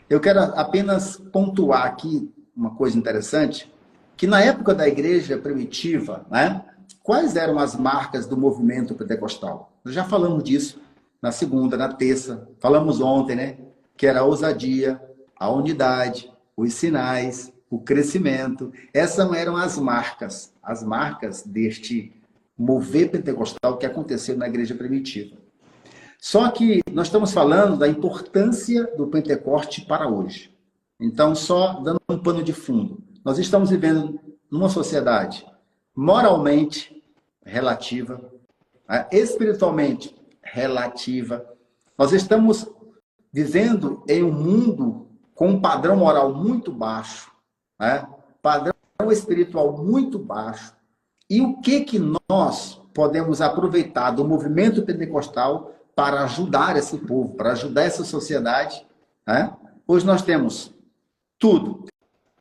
Speaker 1: Eu quero apenas pontuar aqui uma coisa interessante, que na época da igreja primitiva, né, quais eram as marcas do movimento pentecostal? Nós já falamos disso na segunda, na terça, falamos ontem, né, que era a ousadia, a unidade, os sinais, o crescimento. Essas eram as marcas deste mover pentecostal que aconteceu na igreja primitiva. Só que nós estamos falando da importância do Pentecoste para hoje. Então, só dando um pano de fundo, nós estamos vivendo numa sociedade moralmente relativa, espiritualmente relativa. Nós estamos vivendo em um mundo com um padrão moral muito baixo, padrão espiritual muito baixo. E o que nós podemos aproveitar do movimento pentecostal para ajudar esse povo, para ajudar essa sociedade? Hoje nós temos tudo.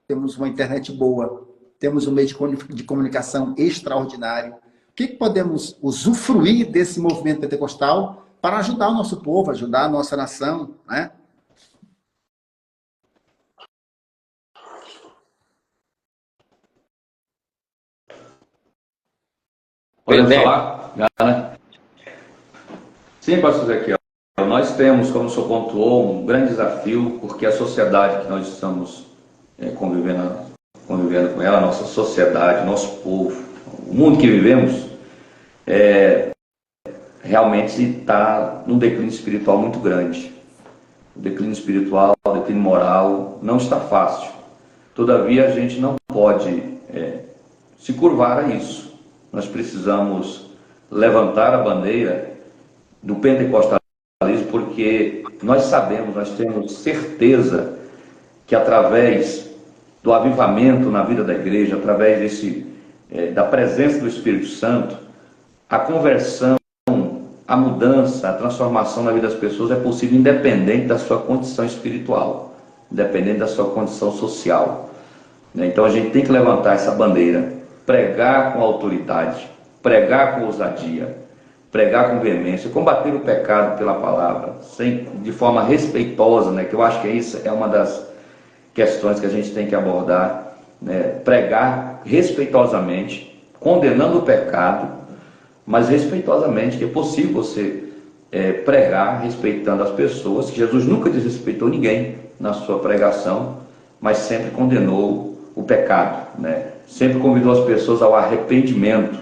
Speaker 1: Temos uma internet boa, temos um meio de comunicação extraordinário. O que podemos usufruir desse movimento pentecostal para ajudar o nosso povo, ajudar a nossa nação, né?
Speaker 2: Podemos falar? Sim, pastor Ezequiel. Nós temos, como o senhor pontuou, um grande desafio, porque a sociedade que nós estamos convivendo com ela, a nossa sociedade, nosso povo, o mundo que vivemos, realmente está num declínio espiritual muito grande. O declínio espiritual, o declínio moral, não está fácil. Todavia, a gente não pode se curvar a isso. Nós precisamos levantar a bandeira do pentecostalismo, porque nós sabemos, nós temos certeza que através do avivamento na vida da igreja, através da presença do Espírito Santo, a conversão, a mudança, a transformação na vida das pessoas é possível independente da sua condição espiritual, independente da sua condição social. Então a gente tem que levantar essa bandeira, pregar com autoridade, pregar com ousadia, pregar com veemência, combater o pecado pela palavra, de forma respeitosa, né? Que eu acho que isso é uma das questões que a gente tem que abordar, né? Pregar respeitosamente, condenando o pecado, mas respeitosamente, que é possível você pregar respeitando as pessoas. Jesus nunca desrespeitou ninguém na sua pregação, mas sempre condenou o pecado, né? Sempre convidou as pessoas ao arrependimento.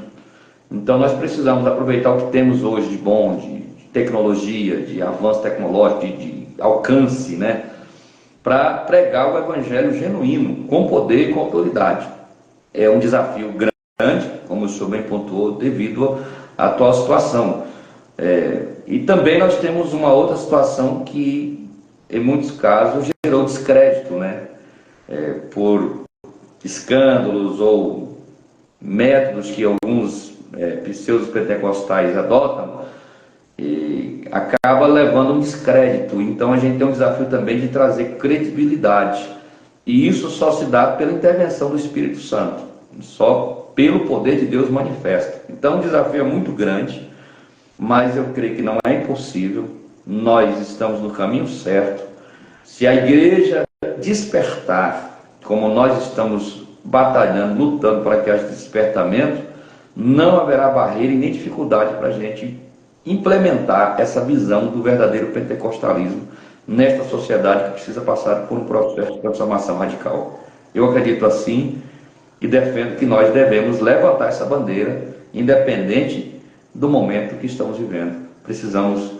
Speaker 2: Então nós precisamos aproveitar o que temos hoje de bom, de tecnologia, de avanço tecnológico, de alcance, né? Para pregar o evangelho genuíno, com poder e com autoridade. É um desafio grande, como o senhor bem pontuou, devido à atual situação. E também nós temos uma outra situação que, em muitos casos, gerou descrédito, né? Por escândalos ou métodos que alguns pseudos pentecostais adotam, e acaba levando um descrédito. Então a gente tem um desafio também de trazer credibilidade, e isso só se dá pela intervenção do Espírito Santo, só pelo poder de Deus manifesto. Então o desafio é muito grande, mas eu creio que não é impossível. Nós estamos no caminho certo. Se a igreja despertar, como nós estamos batalhando, lutando para que haja despertamento, não haverá barreira e nem dificuldade para a gente implementar essa visão do verdadeiro pentecostalismo nesta sociedade que precisa passar por um processo de transformação radical. Eu acredito assim e defendo que nós devemos levantar essa bandeira, independente do momento que estamos vivendo. Precisamos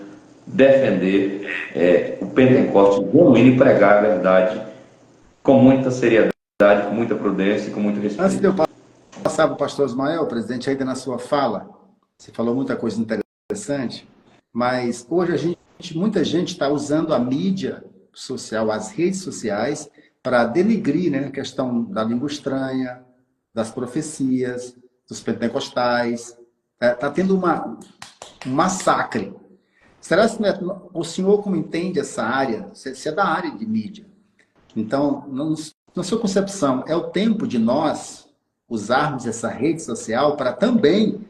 Speaker 2: defender o Pentecostes genuíno e pregar a verdade com muita seriedade, com muita prudência e com muito respeito.
Speaker 1: Antes de eu passar para o pastor Ismael, presidente, ainda na sua fala, você falou muita coisa interessante, mas hoje muita gente está usando a mídia social, as redes sociais, para denigrir, né, a questão da língua estranha, das profecias, dos pentecostais. Está tendo um massacre. Será que o senhor, como entende essa área, você é da área de mídia, então, na sua concepção, é o tempo de nós usarmos essa rede social para também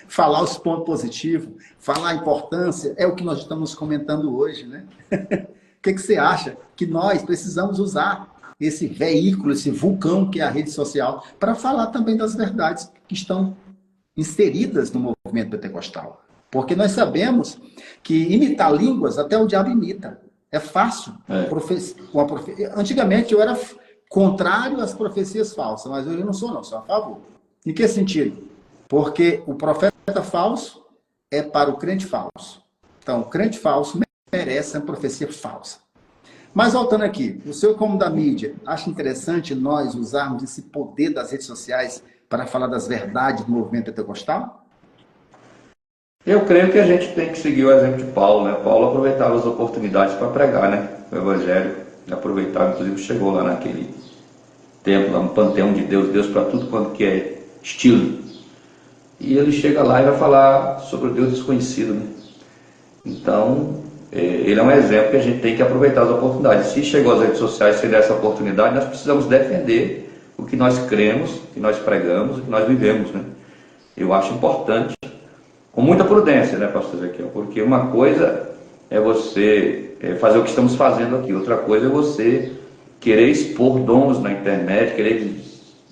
Speaker 1: falar os pontos positivos, falar a importância, é o que nós estamos comentando hoje, né? O que você acha? Que nós precisamos usar esse veículo, esse vulcão que é a rede social, para falar também das verdades que estão inseridas no movimento pentecostal. Porque nós sabemos que imitar línguas, até o diabo imita. É fácil. Antigamente eu era contrário às profecias falsas, mas hoje eu não sou, não, sou a favor. Em que sentido? Porque o profeta falso é para o crente falso. Então, o crente falso merece a profecia falsa. Mas voltando aqui, o senhor, como da mídia, acha interessante nós usarmos esse poder das redes sociais para falar das verdades do movimento pentecostal?
Speaker 2: Eu creio que a gente tem que seguir o exemplo de Paulo, né? Paulo aproveitava as oportunidades para pregar, né? O evangelho, aproveitava, inclusive chegou lá naquele templo, lá no panteão de Deus, Deus para tudo quanto que é estilo. E ele chega lá e vai falar sobre o Deus desconhecido, né? Então, ele é um exemplo que a gente tem que aproveitar as oportunidades. Se chegou às redes sociais, se der essa oportunidade, nós precisamos defender o que nós cremos, o que nós pregamos, o que nós vivemos, né? Eu acho importante, com muita prudência, né, pastor Ezequiel? Porque uma coisa é você fazer o que estamos fazendo aqui, outra coisa é você querer expor dons na internet, querer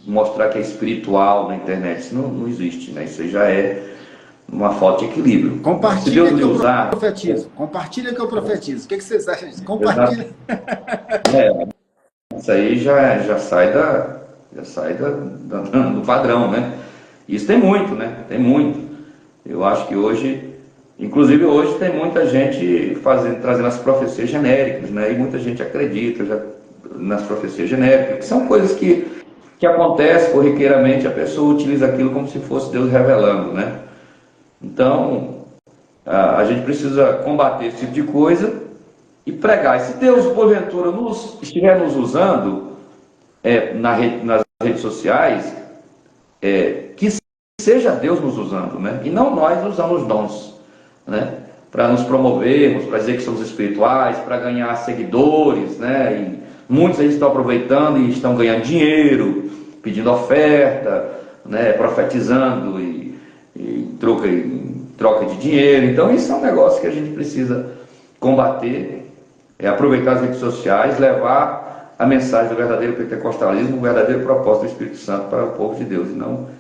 Speaker 2: mostrar que é espiritual na internet. Isso não existe, né? Isso já é uma falta de equilíbrio.
Speaker 1: Compartilha que eu profetizo. Compartilha que eu profetizo. O que vocês acham disso? Compartilha.
Speaker 2: Isso aí já sai do padrão, né? Isso tem muito, né? Tem muito. Eu acho que hoje, inclusive hoje, tem muita gente trazendo as profecias genéricas, né? E muita gente acredita nas profecias genéricas, que são coisas que acontecem corriqueiramente, a pessoa utiliza aquilo como se fosse Deus revelando, né? Então, a gente precisa combater esse tipo de coisa e pregar. E se Deus, porventura, estiver nos usando nas redes sociais, que seja Deus nos usando, né? E não nós usando os dons, né? Para nos promovermos, para dizer que somos espirituais, para ganhar seguidores, né? E muitos aí estão aproveitando e estão ganhando dinheiro, pedindo oferta, né? Profetizando em troca de dinheiro. Então isso é um negócio que a gente precisa combater, aproveitar as redes sociais, levar a mensagem do verdadeiro pentecostalismo, o verdadeiro propósito do Espírito Santo para o povo de Deus, e não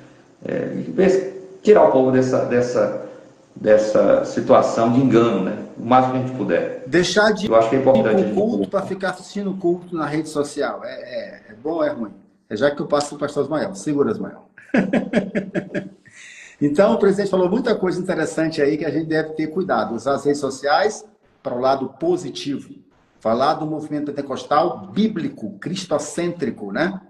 Speaker 2: tirar o povo dessa situação de engano, né? O máximo que a gente puder.
Speaker 1: Deixar de
Speaker 2: Eu acho que é importante
Speaker 1: ir para o culto para ficar assistindo o culto na rede social. É bom ou é ruim? Já que eu passo para o pastor Ismael. Segura, Ismael. Então, o presidente falou muita coisa interessante aí que a gente deve ter cuidado. Usar as redes sociais para o lado positivo. Falar do movimento pentecostal bíblico, cristocêntrico, né?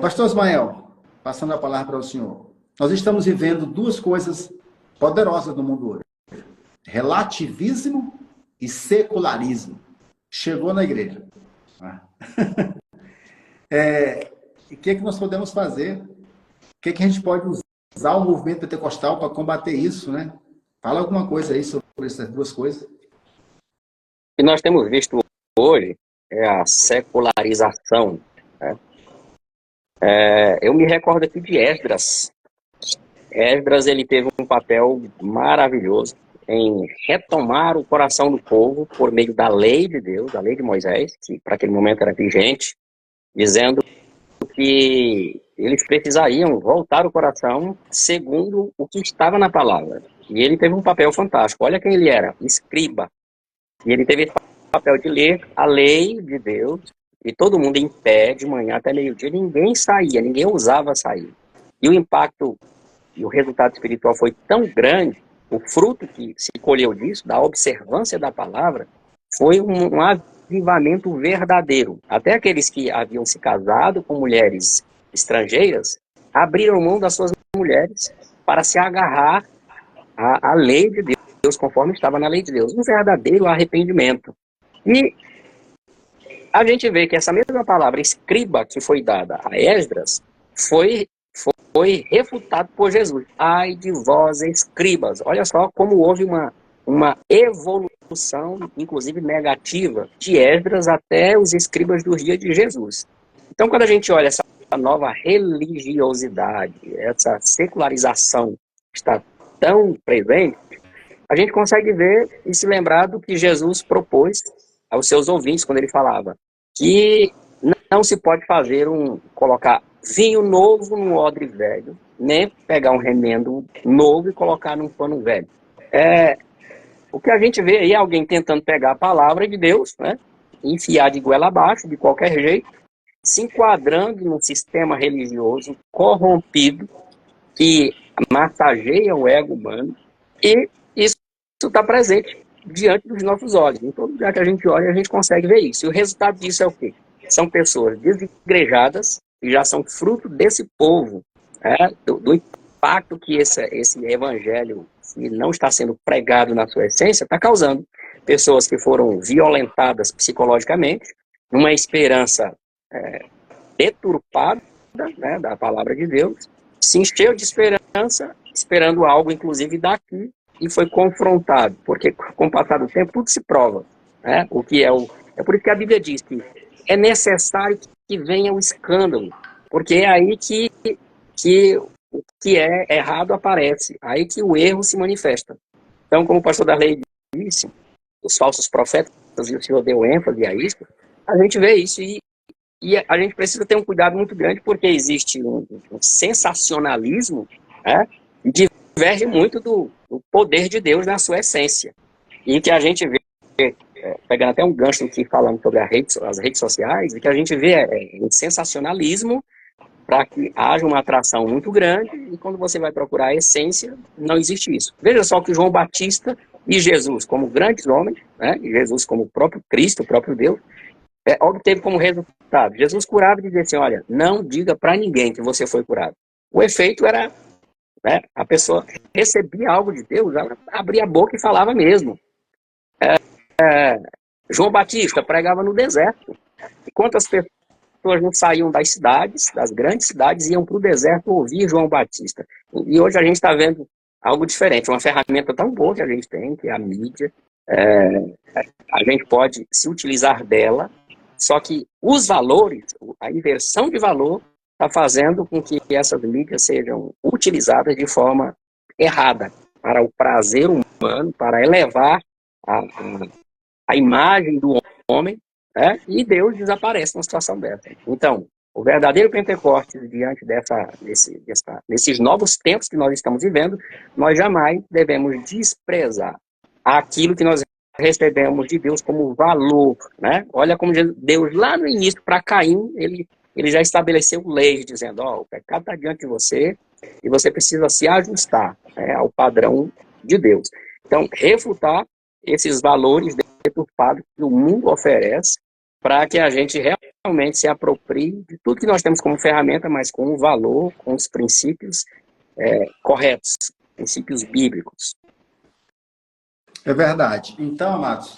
Speaker 1: Pastor Ismael, passando a palavra para o senhor. Nós estamos vivendo duas coisas poderosas no mundo hoje. Relativismo e secularismo. Chegou na igreja. O que nós podemos fazer? O que a gente pode usar o movimento pentecostal para combater isso, né? Fala alguma coisa aí sobre essas duas coisas.
Speaker 3: O que nós temos visto hoje é a secularização, né? Eu me recordo aqui de Esdras. Esdras, ele teve um papel maravilhoso em retomar o coração do povo por meio da lei de Deus, da lei de Moisés, que para aquele momento era vigente, dizendo que eles precisariam voltar o coração segundo o que estava na palavra. E ele teve um papel fantástico. Olha quem ele era, escriba. E ele teve o papel de ler a lei de Deus, e todo mundo em pé, de manhã até meio-dia, ninguém saía, ninguém ousava sair. E o impacto e o resultado espiritual foi tão grande, o fruto que se colheu disso, da observância da palavra, foi um avivamento verdadeiro. Até aqueles que haviam se casado com mulheres estrangeiras, abriram mão das suas mulheres para se agarrar à lei de Deus, conforme estava na lei de Deus. Um verdadeiro arrependimento. E a gente vê que essa mesma palavra escriba que foi dada a Esdras foi refutado por Jesus. Ai de vós, escribas. Olha só como houve uma evolução, inclusive negativa, de Esdras até os escribas dos dias de Jesus. Então, quando a gente olha essa nova religiosidade, essa secularização que está tão presente, a gente consegue ver e se lembrar do que Jesus propôs aos seus ouvintes quando ele falava que não se pode colocar vinho novo num odre velho, nem pegar um remendo novo e colocar num pano velho. O que a gente vê aí é alguém tentando pegar a palavra de Deus, né, enfiar de goela abaixo, de qualquer jeito, se enquadrando num sistema religioso corrompido que massageia o ego humano, e isso está presente diante dos nossos olhos. Em todo lugar que a gente olha, a gente consegue ver isso. E o resultado disso é o quê? São pessoas desigrejadas, que já são fruto desse povo, do impacto que esse evangelho, que não está sendo pregado na sua essência, está causando. Pessoas que foram violentadas psicologicamente, numa esperança deturpada, né, da palavra de Deus, se encheu de esperança, esperando algo, inclusive, daqui, e foi confrontado, porque com o passar do tempo tudo se prova, né? É por isso que a Bíblia diz que é necessário que venha o escândalo, porque é aí que o que é errado aparece, aí que o erro se manifesta. Então, como o pastor Darley disse, os falsos profetas, e o senhor deu ênfase a isso, a gente vê isso e a gente precisa ter um cuidado muito grande, porque existe um sensacionalismo, né, e diverge muito do poder de Deus na sua essência. E que a gente vê, pegando até um gancho que falamos sobre as redes sociais, e que a gente vê um sensacionalismo para que haja uma atração muito grande, e quando você vai procurar a essência, não existe isso. Veja só que João Batista e Jesus, como grandes homens, né, e Jesus como o próprio Cristo, o próprio Deus, obteve como resultado. Jesus curava e dizia assim, olha, não diga para ninguém que você foi curado. O efeito era, né, a pessoa recebia algo de Deus, ela abria a boca e falava mesmo. João Batista pregava no deserto. E quantas pessoas não saíam das cidades, das grandes cidades, iam para o deserto ouvir João Batista. E hoje a gente está vendo algo diferente, uma ferramenta tão boa que a gente tem, que é a mídia. A gente pode se utilizar dela, só que os valores, a inversão de valor, está fazendo com que essas mídias sejam utilizadas de forma errada, para o prazer humano, para elevar a imagem do homem, né? E Deus desaparece numa situação dessa. Então, o verdadeiro Pentecostes, diante desses novos tempos que nós estamos vivendo, nós jamais devemos desprezar aquilo que nós recebemos de Deus como valor, né? Olha como Deus, lá no início, para Caim, ele já estabeleceu leis, dizendo, o pecado está diante de você e você precisa se ajustar, né, ao padrão de Deus. Então, refutar esses valores deturpados que o mundo oferece para que a gente realmente se aproprie de tudo que nós temos como ferramenta, mas com um valor, com os princípios corretos, princípios bíblicos.
Speaker 1: É verdade. Então, amados,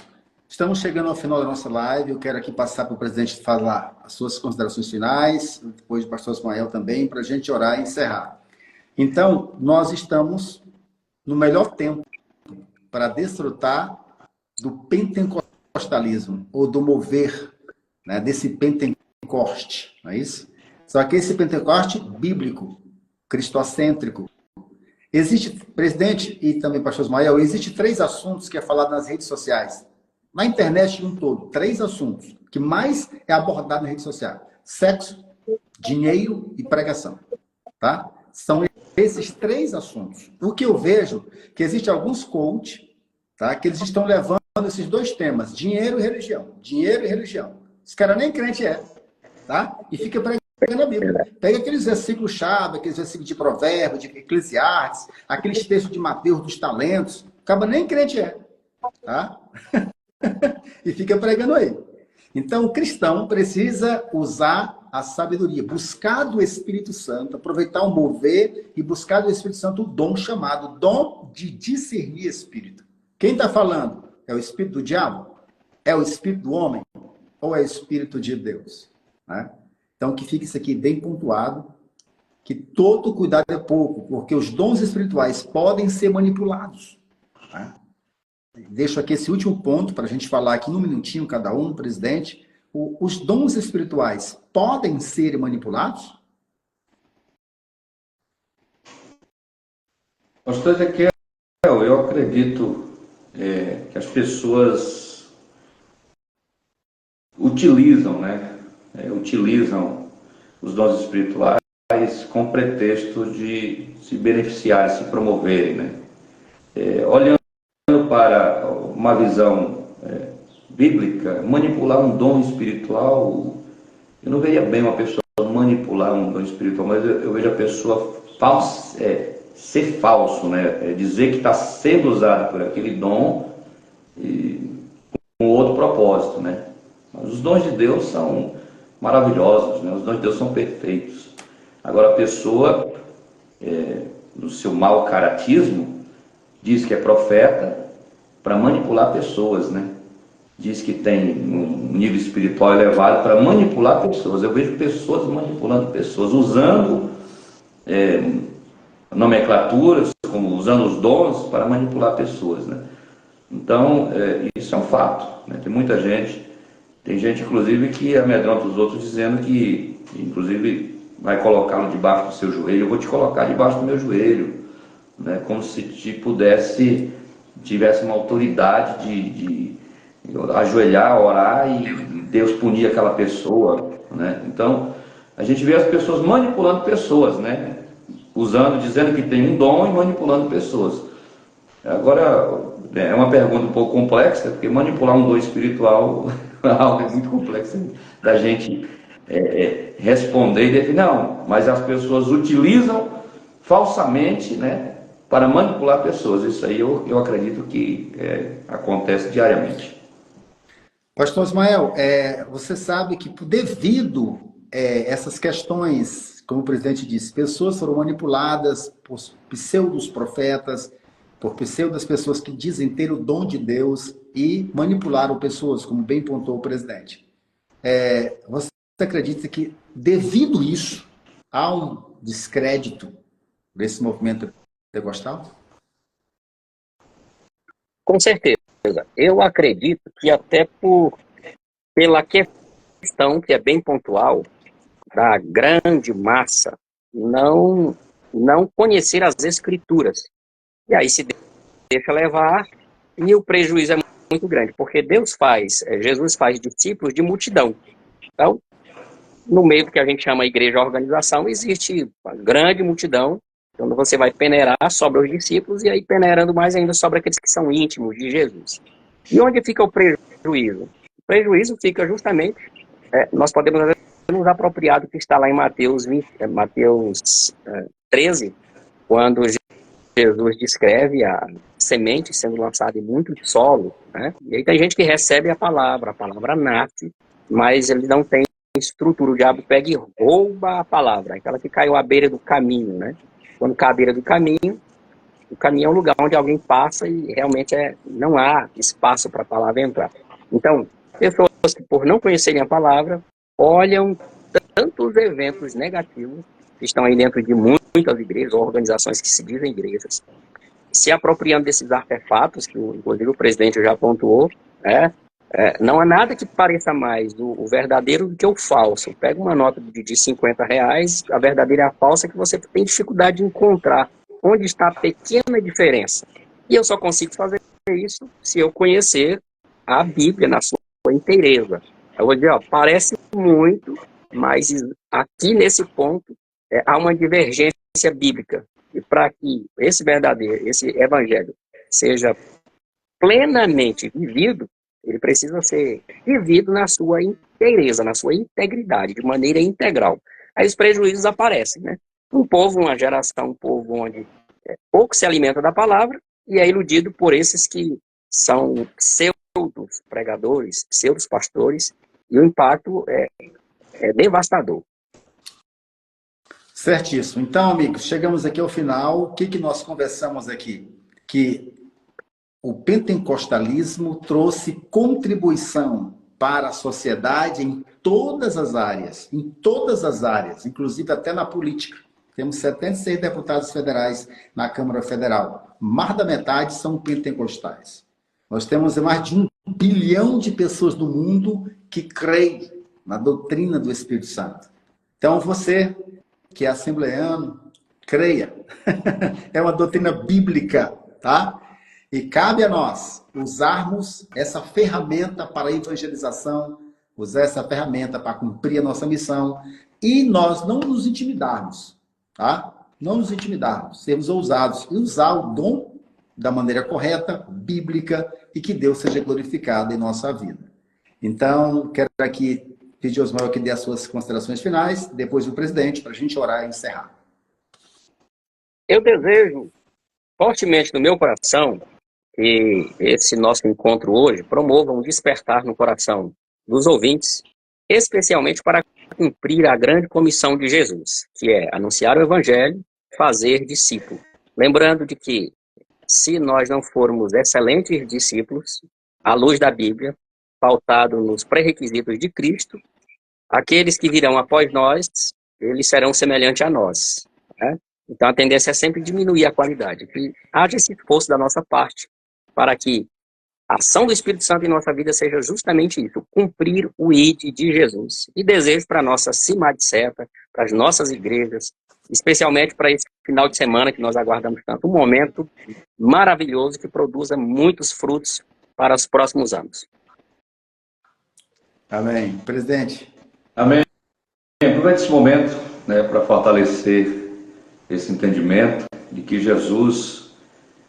Speaker 1: estamos chegando ao final da nossa live. Eu quero aqui passar para o presidente falar as suas considerações finais, depois do pastor Ismael também, para a gente orar e encerrar. Então, nós estamos no melhor tempo para desfrutar do pentecostalismo, ou do mover, né, desse pentecoste, não é isso? Só que esse pentecoste bíblico, cristocêntrico. Existe, presidente e também pastor Ismael, existe 3 assuntos que é falado nas redes sociais. Na internet um todo, 3 assuntos que mais é abordado na rede social. sexo, dinheiro e pregação. Tá? São esses 3 assuntos. O que eu vejo que existe alguns coach, tá? Que eles estão levando esses 2 temas, dinheiro e religião. Dinheiro e religião. Os caras nem crente é, tá? E fica pregando a Bíblia. Pega aqueles versículos-chave, aqueles versículos de Provérbios, de Eclesiastes, aqueles textos de Mateus dos talentos. Acaba nem crente é, tá? E fica pregando aí. Então, o cristão precisa usar a sabedoria, buscar do Espírito Santo, aproveitar o mover e buscar do Espírito Santo o dom chamado dom de discernir espírito. Quem está falando? É o espírito do diabo? É o espírito do homem? Ou é o espírito de Deus? Né? Então, que fique isso aqui bem pontuado, que todo cuidado é pouco, porque os dons espirituais podem ser manipulados. Né? Deixo aqui esse último ponto para a gente falar aqui num minutinho cada um, presidente. Os dons espirituais podem ser manipulados?
Speaker 2: Pastor Ezequiel, eu acredito que as pessoas utilizam, né? Utilizam os dons espirituais com pretexto de se beneficiar, se promoverem, né? Olhando para uma visão bíblica, manipular um dom espiritual, eu não veria bem uma pessoa manipular um dom espiritual, mas eu vejo a pessoa ser falso, né? Dizer que está sendo usado por aquele dom com outro propósito, né? Mas os dons de Deus são maravilhosos, né? Os dons de Deus são perfeitos. Agora a pessoa, no seu mau caratismo, diz que é profeta para manipular pessoas, né? Diz que tem um nível espiritual elevado para manipular pessoas. Eu vejo pessoas manipulando pessoas, usando nomenclaturas, como usando os dons para manipular pessoas, né? Então, isso é um fato, né? Tem gente inclusive que amedronta os outros dizendo que, inclusive, vai colocá-lo debaixo do seu joelho. Eu vou te colocar debaixo do meu joelho, né? Como se tivesse uma autoridade de ajoelhar, orar e Deus punir aquela pessoa, né? Então, a gente vê as pessoas manipulando pessoas, né? Dizendo que tem um dom e manipulando pessoas. Agora, é uma pergunta um pouco complexa, porque manipular um dom espiritual é algo muito complexo da gente responder e definir. Não, mas as pessoas utilizam falsamente, né, para manipular pessoas. Isso aí eu acredito que acontece diariamente.
Speaker 1: Pastor Ismael, você sabe que devido essas questões, como o presidente disse, pessoas foram manipuladas por pseudos profetas, por pseudas pessoas que dizem ter o dom de Deus e manipularam pessoas, como bem pontuou o presidente. Você acredita que, devido isso, há um descrédito desse movimento pentecostal?
Speaker 3: Com certeza. Eu acredito que até pela questão que é bem pontual da grande massa não conhecer as escrituras. E aí se deixa levar e o prejuízo é muito grande, porque Jesus faz discípulos de multidão. Então, no meio do que a gente chama igreja organização, existe uma grande multidão, quando você vai peneirar, sobra os discípulos, e aí peneirando mais ainda sobra aqueles que são íntimos de Jesus. E onde fica o prejuízo? O prejuízo fica justamente, nós podemos nos apropriar do que está lá em Mateus 13, quando Jesus descreve a semente sendo lançada em muito solo, né? E aí tem gente que recebe a palavra nasce, mas ele não tem estrutura, o diabo pega e rouba a palavra, aquela que caiu à beira do caminho, né? Quando cai à beira do caminho, o caminho é um lugar onde alguém passa e realmente não há espaço para a palavra entrar. Então, pessoas que por não conhecerem a palavra, olham tantos eventos negativos que estão aí dentro de muitas igrejas, ou organizações que se dizem igrejas, se apropriando desses artefatos, que inclusive o presidente já pontuou, não há nada que pareça mais o verdadeiro do que o falso. Pega uma nota de R$50, a verdadeira e a falsa, que você tem dificuldade de encontrar onde está a pequena diferença. E eu só consigo fazer isso se eu conhecer a Bíblia na sua inteireza. Eu vou dizer, parece muito, Mas aqui nesse ponto há uma divergência bíblica. E para que esse evangelho seja plenamente vivido, ele precisa ser vivido na sua inteireza, na sua integridade, de maneira integral. Aí os prejuízos aparecem, né? Um povo, uma geração, um povo onde pouco se alimenta da palavra e é iludido por esses que são pseudos pregadores, pseudos pastores, e o impacto é devastador.
Speaker 1: Certíssimo. Então, amigos, chegamos aqui ao final. O que nós conversamos aqui? Que o pentecostalismo trouxe contribuição para a sociedade em todas as áreas, inclusive até na política. Temos 76 deputados federais na Câmara Federal. Mais da metade são pentecostais. Nós temos mais de 1 bilhão de pessoas no mundo que creem na doutrina do Espírito Santo. Então, você que é assembleano, creia. É uma doutrina bíblica, tá? E cabe a nós usarmos essa ferramenta para a evangelização, usar essa ferramenta para cumprir a nossa missão e nós não nos intimidarmos, tá? Não nos intimidarmos, sermos ousados e usar o dom da maneira correta, bíblica, e que Deus seja glorificado em nossa vida. Então, quero aqui pedir ao Osmar que dê as suas considerações finais, depois do presidente, para a gente orar e encerrar.
Speaker 3: Eu desejo fortemente no meu coração que esse nosso encontro hoje promova um despertar no coração dos ouvintes, especialmente para cumprir a grande comissão de Jesus, que é anunciar o evangelho, fazer discípulo. Lembrando de que, se nós não formos excelentes discípulos, à luz da Bíblia, pautado nos pré-requisitos de Cristo, aqueles que virão após nós, eles serão semelhantes a nós, né? Então a tendência é sempre diminuir a qualidade, que haja esse esforço da nossa parte, para que a ação do Espírito Santo em nossa vida seja justamente isso, cumprir o ID de Jesus. E desejo para a nossa cima de seta, para as nossas igrejas, especialmente para esse final de semana que nós aguardamos tanto, um momento maravilhoso que produza muitos frutos para os próximos anos.
Speaker 1: Amém. Presidente.
Speaker 2: Amém. Aproveite esse momento, né, para fortalecer esse entendimento de que Jesus,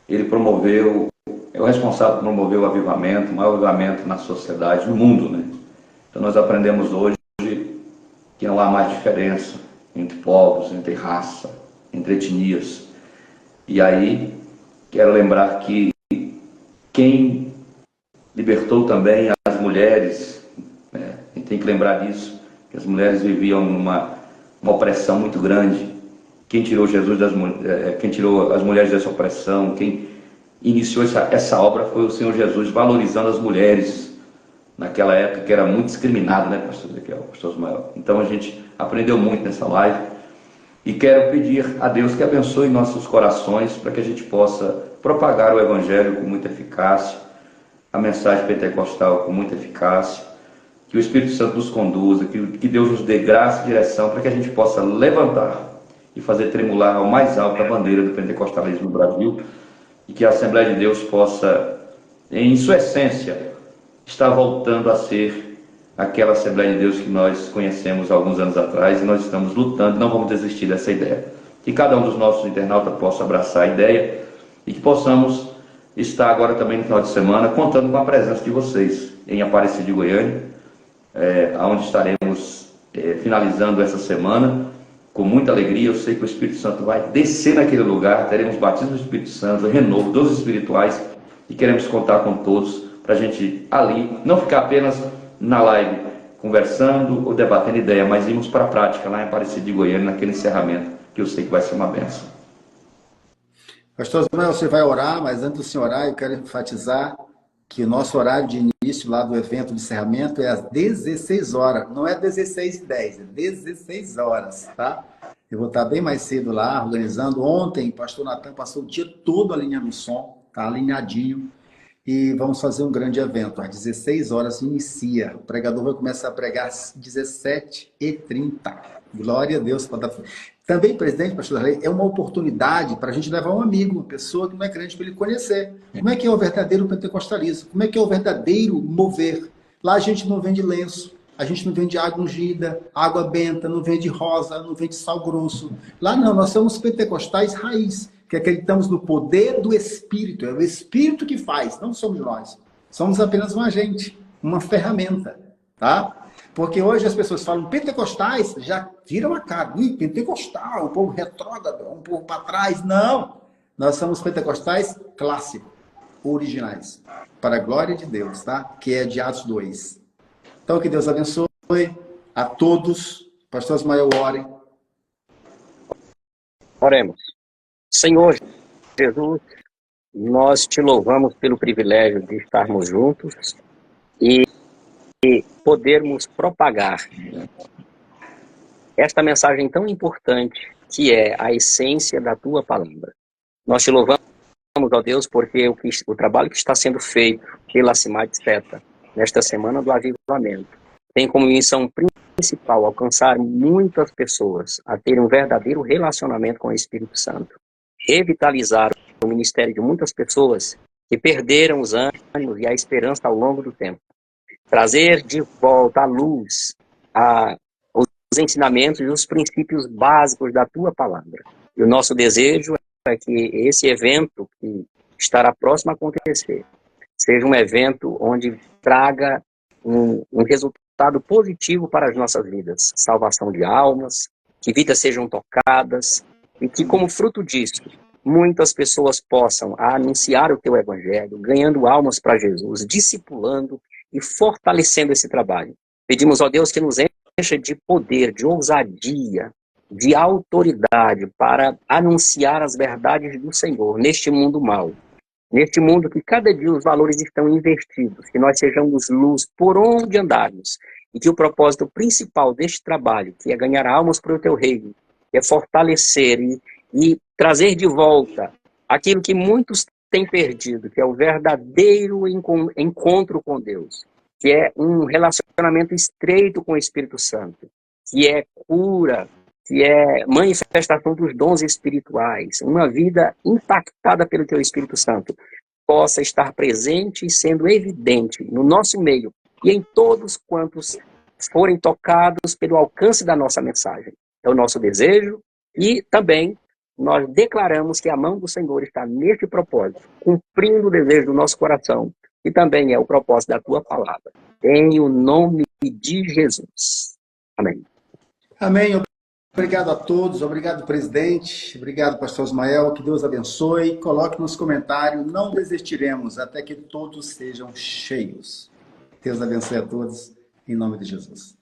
Speaker 2: ele promoveu, é o responsável por promover o avivamento, o maior avivamento na sociedade, no mundo, né? Então nós aprendemos hoje que não há mais diferença entre povos, entre raça, entre etnias. E aí, quero lembrar que quem libertou também as mulheres, né? A gente tem que lembrar disso, que as mulheres viviam uma opressão muito grande. Quem tirou quem tirou as mulheres dessa opressão, quem iniciou essa obra foi o Senhor Jesus, valorizando as mulheres naquela época que era muito discriminado, né, pastor Ezequiel, pastor Ismael? Então a gente aprendeu muito nessa live e quero pedir a Deus que abençoe nossos corações para que a gente possa propagar o Evangelho com muita eficácia, a mensagem pentecostal com muita eficácia, que o Espírito Santo nos conduza, que Deus nos dê graça e direção para que a gente possa levantar e fazer tremular ao mais alto a bandeira do pentecostalismo no Brasil, e que a Assembleia de Deus possa, em sua essência, estar voltando a ser aquela Assembleia de Deus que nós conhecemos há alguns anos atrás, e nós estamos lutando, não vamos desistir dessa ideia. Que cada um dos nossos internautas possa abraçar a ideia e que possamos estar agora também no final de semana contando com a presença de vocês em Aparecida de Goiânia, onde estaremos finalizando essa semana com muita alegria. Eu sei que o Espírito Santo vai descer naquele lugar, teremos batismo do Espírito Santo, renovo, dons espirituais, e queremos contar com todos para a gente ali não ficar apenas na live conversando ou debatendo ideia, mas irmos para a prática lá em Aparecida de Goiânia, naquele encerramento, que eu sei que vai ser uma bênção.
Speaker 1: Pastor Samuel, você vai orar, mas antes do senhor orar, eu quero enfatizar que o nosso horário de início lá do evento de encerramento é às 16 horas. Não é 16h10, é 16 horas, tá? Eu vou estar bem mais cedo lá, organizando. Ontem, o pastor Natan passou o dia todo alinhando o som, tá alinhadinho. E vamos fazer um grande evento. Às 16 horas inicia. O pregador vai começar a pregar às 17h30. Glória a Deus. Também, presidente, pastor Darley, é uma oportunidade para a gente levar um amigo, uma pessoa que não é crente, para ele conhecer. Como é que é o verdadeiro pentecostalismo? Como é que é o verdadeiro mover? Lá a gente não vende lenço, A gente não vende água ungida, água benta, não vende rosa, não vende sal grosso. Lá não, nós somos pentecostais raiz, que acreditamos no poder do Espírito. É o Espírito que faz, não somos nós. Somos apenas um agente, uma ferramenta, tá? Porque hoje as pessoas falam pentecostais, já viram a cara. Ih, pentecostal, um povo retrógrado, um povo para trás. Não! Nós somos pentecostais clássicos, originais. Para a glória de Deus, tá? Que é de Atos 2. Então, que Deus abençoe a todos. Pastor Ismael, orem.
Speaker 3: Oremos. Senhor Jesus, nós te louvamos pelo privilégio de estarmos juntos e podermos propagar esta mensagem tão importante que é a essência da tua palavra. Nós te louvamos, ó Deus, porque o trabalho que está sendo feito pela CIMAD Seta nesta semana do avivamento tem como missão principal alcançar muitas pessoas a terem um verdadeiro relacionamento com o Espírito Santo, revitalizar o ministério de muitas pessoas que perderam os ânimos e a esperança ao longo do tempo, trazer de volta à luz os ensinamentos e os princípios básicos da tua palavra. E o nosso desejo é que esse evento que estará próximo a acontecer seja um evento onde traga um resultado positivo para as nossas vidas, salvação de almas, que vidas sejam tocadas e que, como fruto disso, muitas pessoas possam anunciar o teu evangelho, ganhando almas para Jesus, discipulando e fortalecendo esse trabalho. Pedimos, ó Deus, que nos encha de poder, de ousadia, de autoridade para anunciar as verdades do Senhor neste mundo mau. Neste mundo que cada dia os valores estão invertidos, que nós sejamos luz por onde andarmos, e que o propósito principal deste trabalho, que é ganhar almas para o teu reino, é fortalecer e trazer de volta aquilo que muitos têm perdido, que é o verdadeiro encontro com Deus, que é um relacionamento estreito com o Espírito Santo, que é cura, que é manifestação dos dons espirituais, uma vida impactada pelo teu Espírito Santo, possa estar presente e sendo evidente no nosso meio e em todos quantos forem tocados pelo alcance da nossa mensagem. É o nosso desejo e também nós declaramos que a mão do Senhor está neste propósito, cumprindo o desejo do nosso coração, e também é o propósito da tua palavra. Em o nome de Jesus. Amém.
Speaker 1: Amém. Obrigado a todos, obrigado, presidente, obrigado, pastor Ismael, que Deus abençoe. Coloque nos comentários, não desistiremos até que todos sejam cheios. Deus abençoe a todos, em nome de Jesus.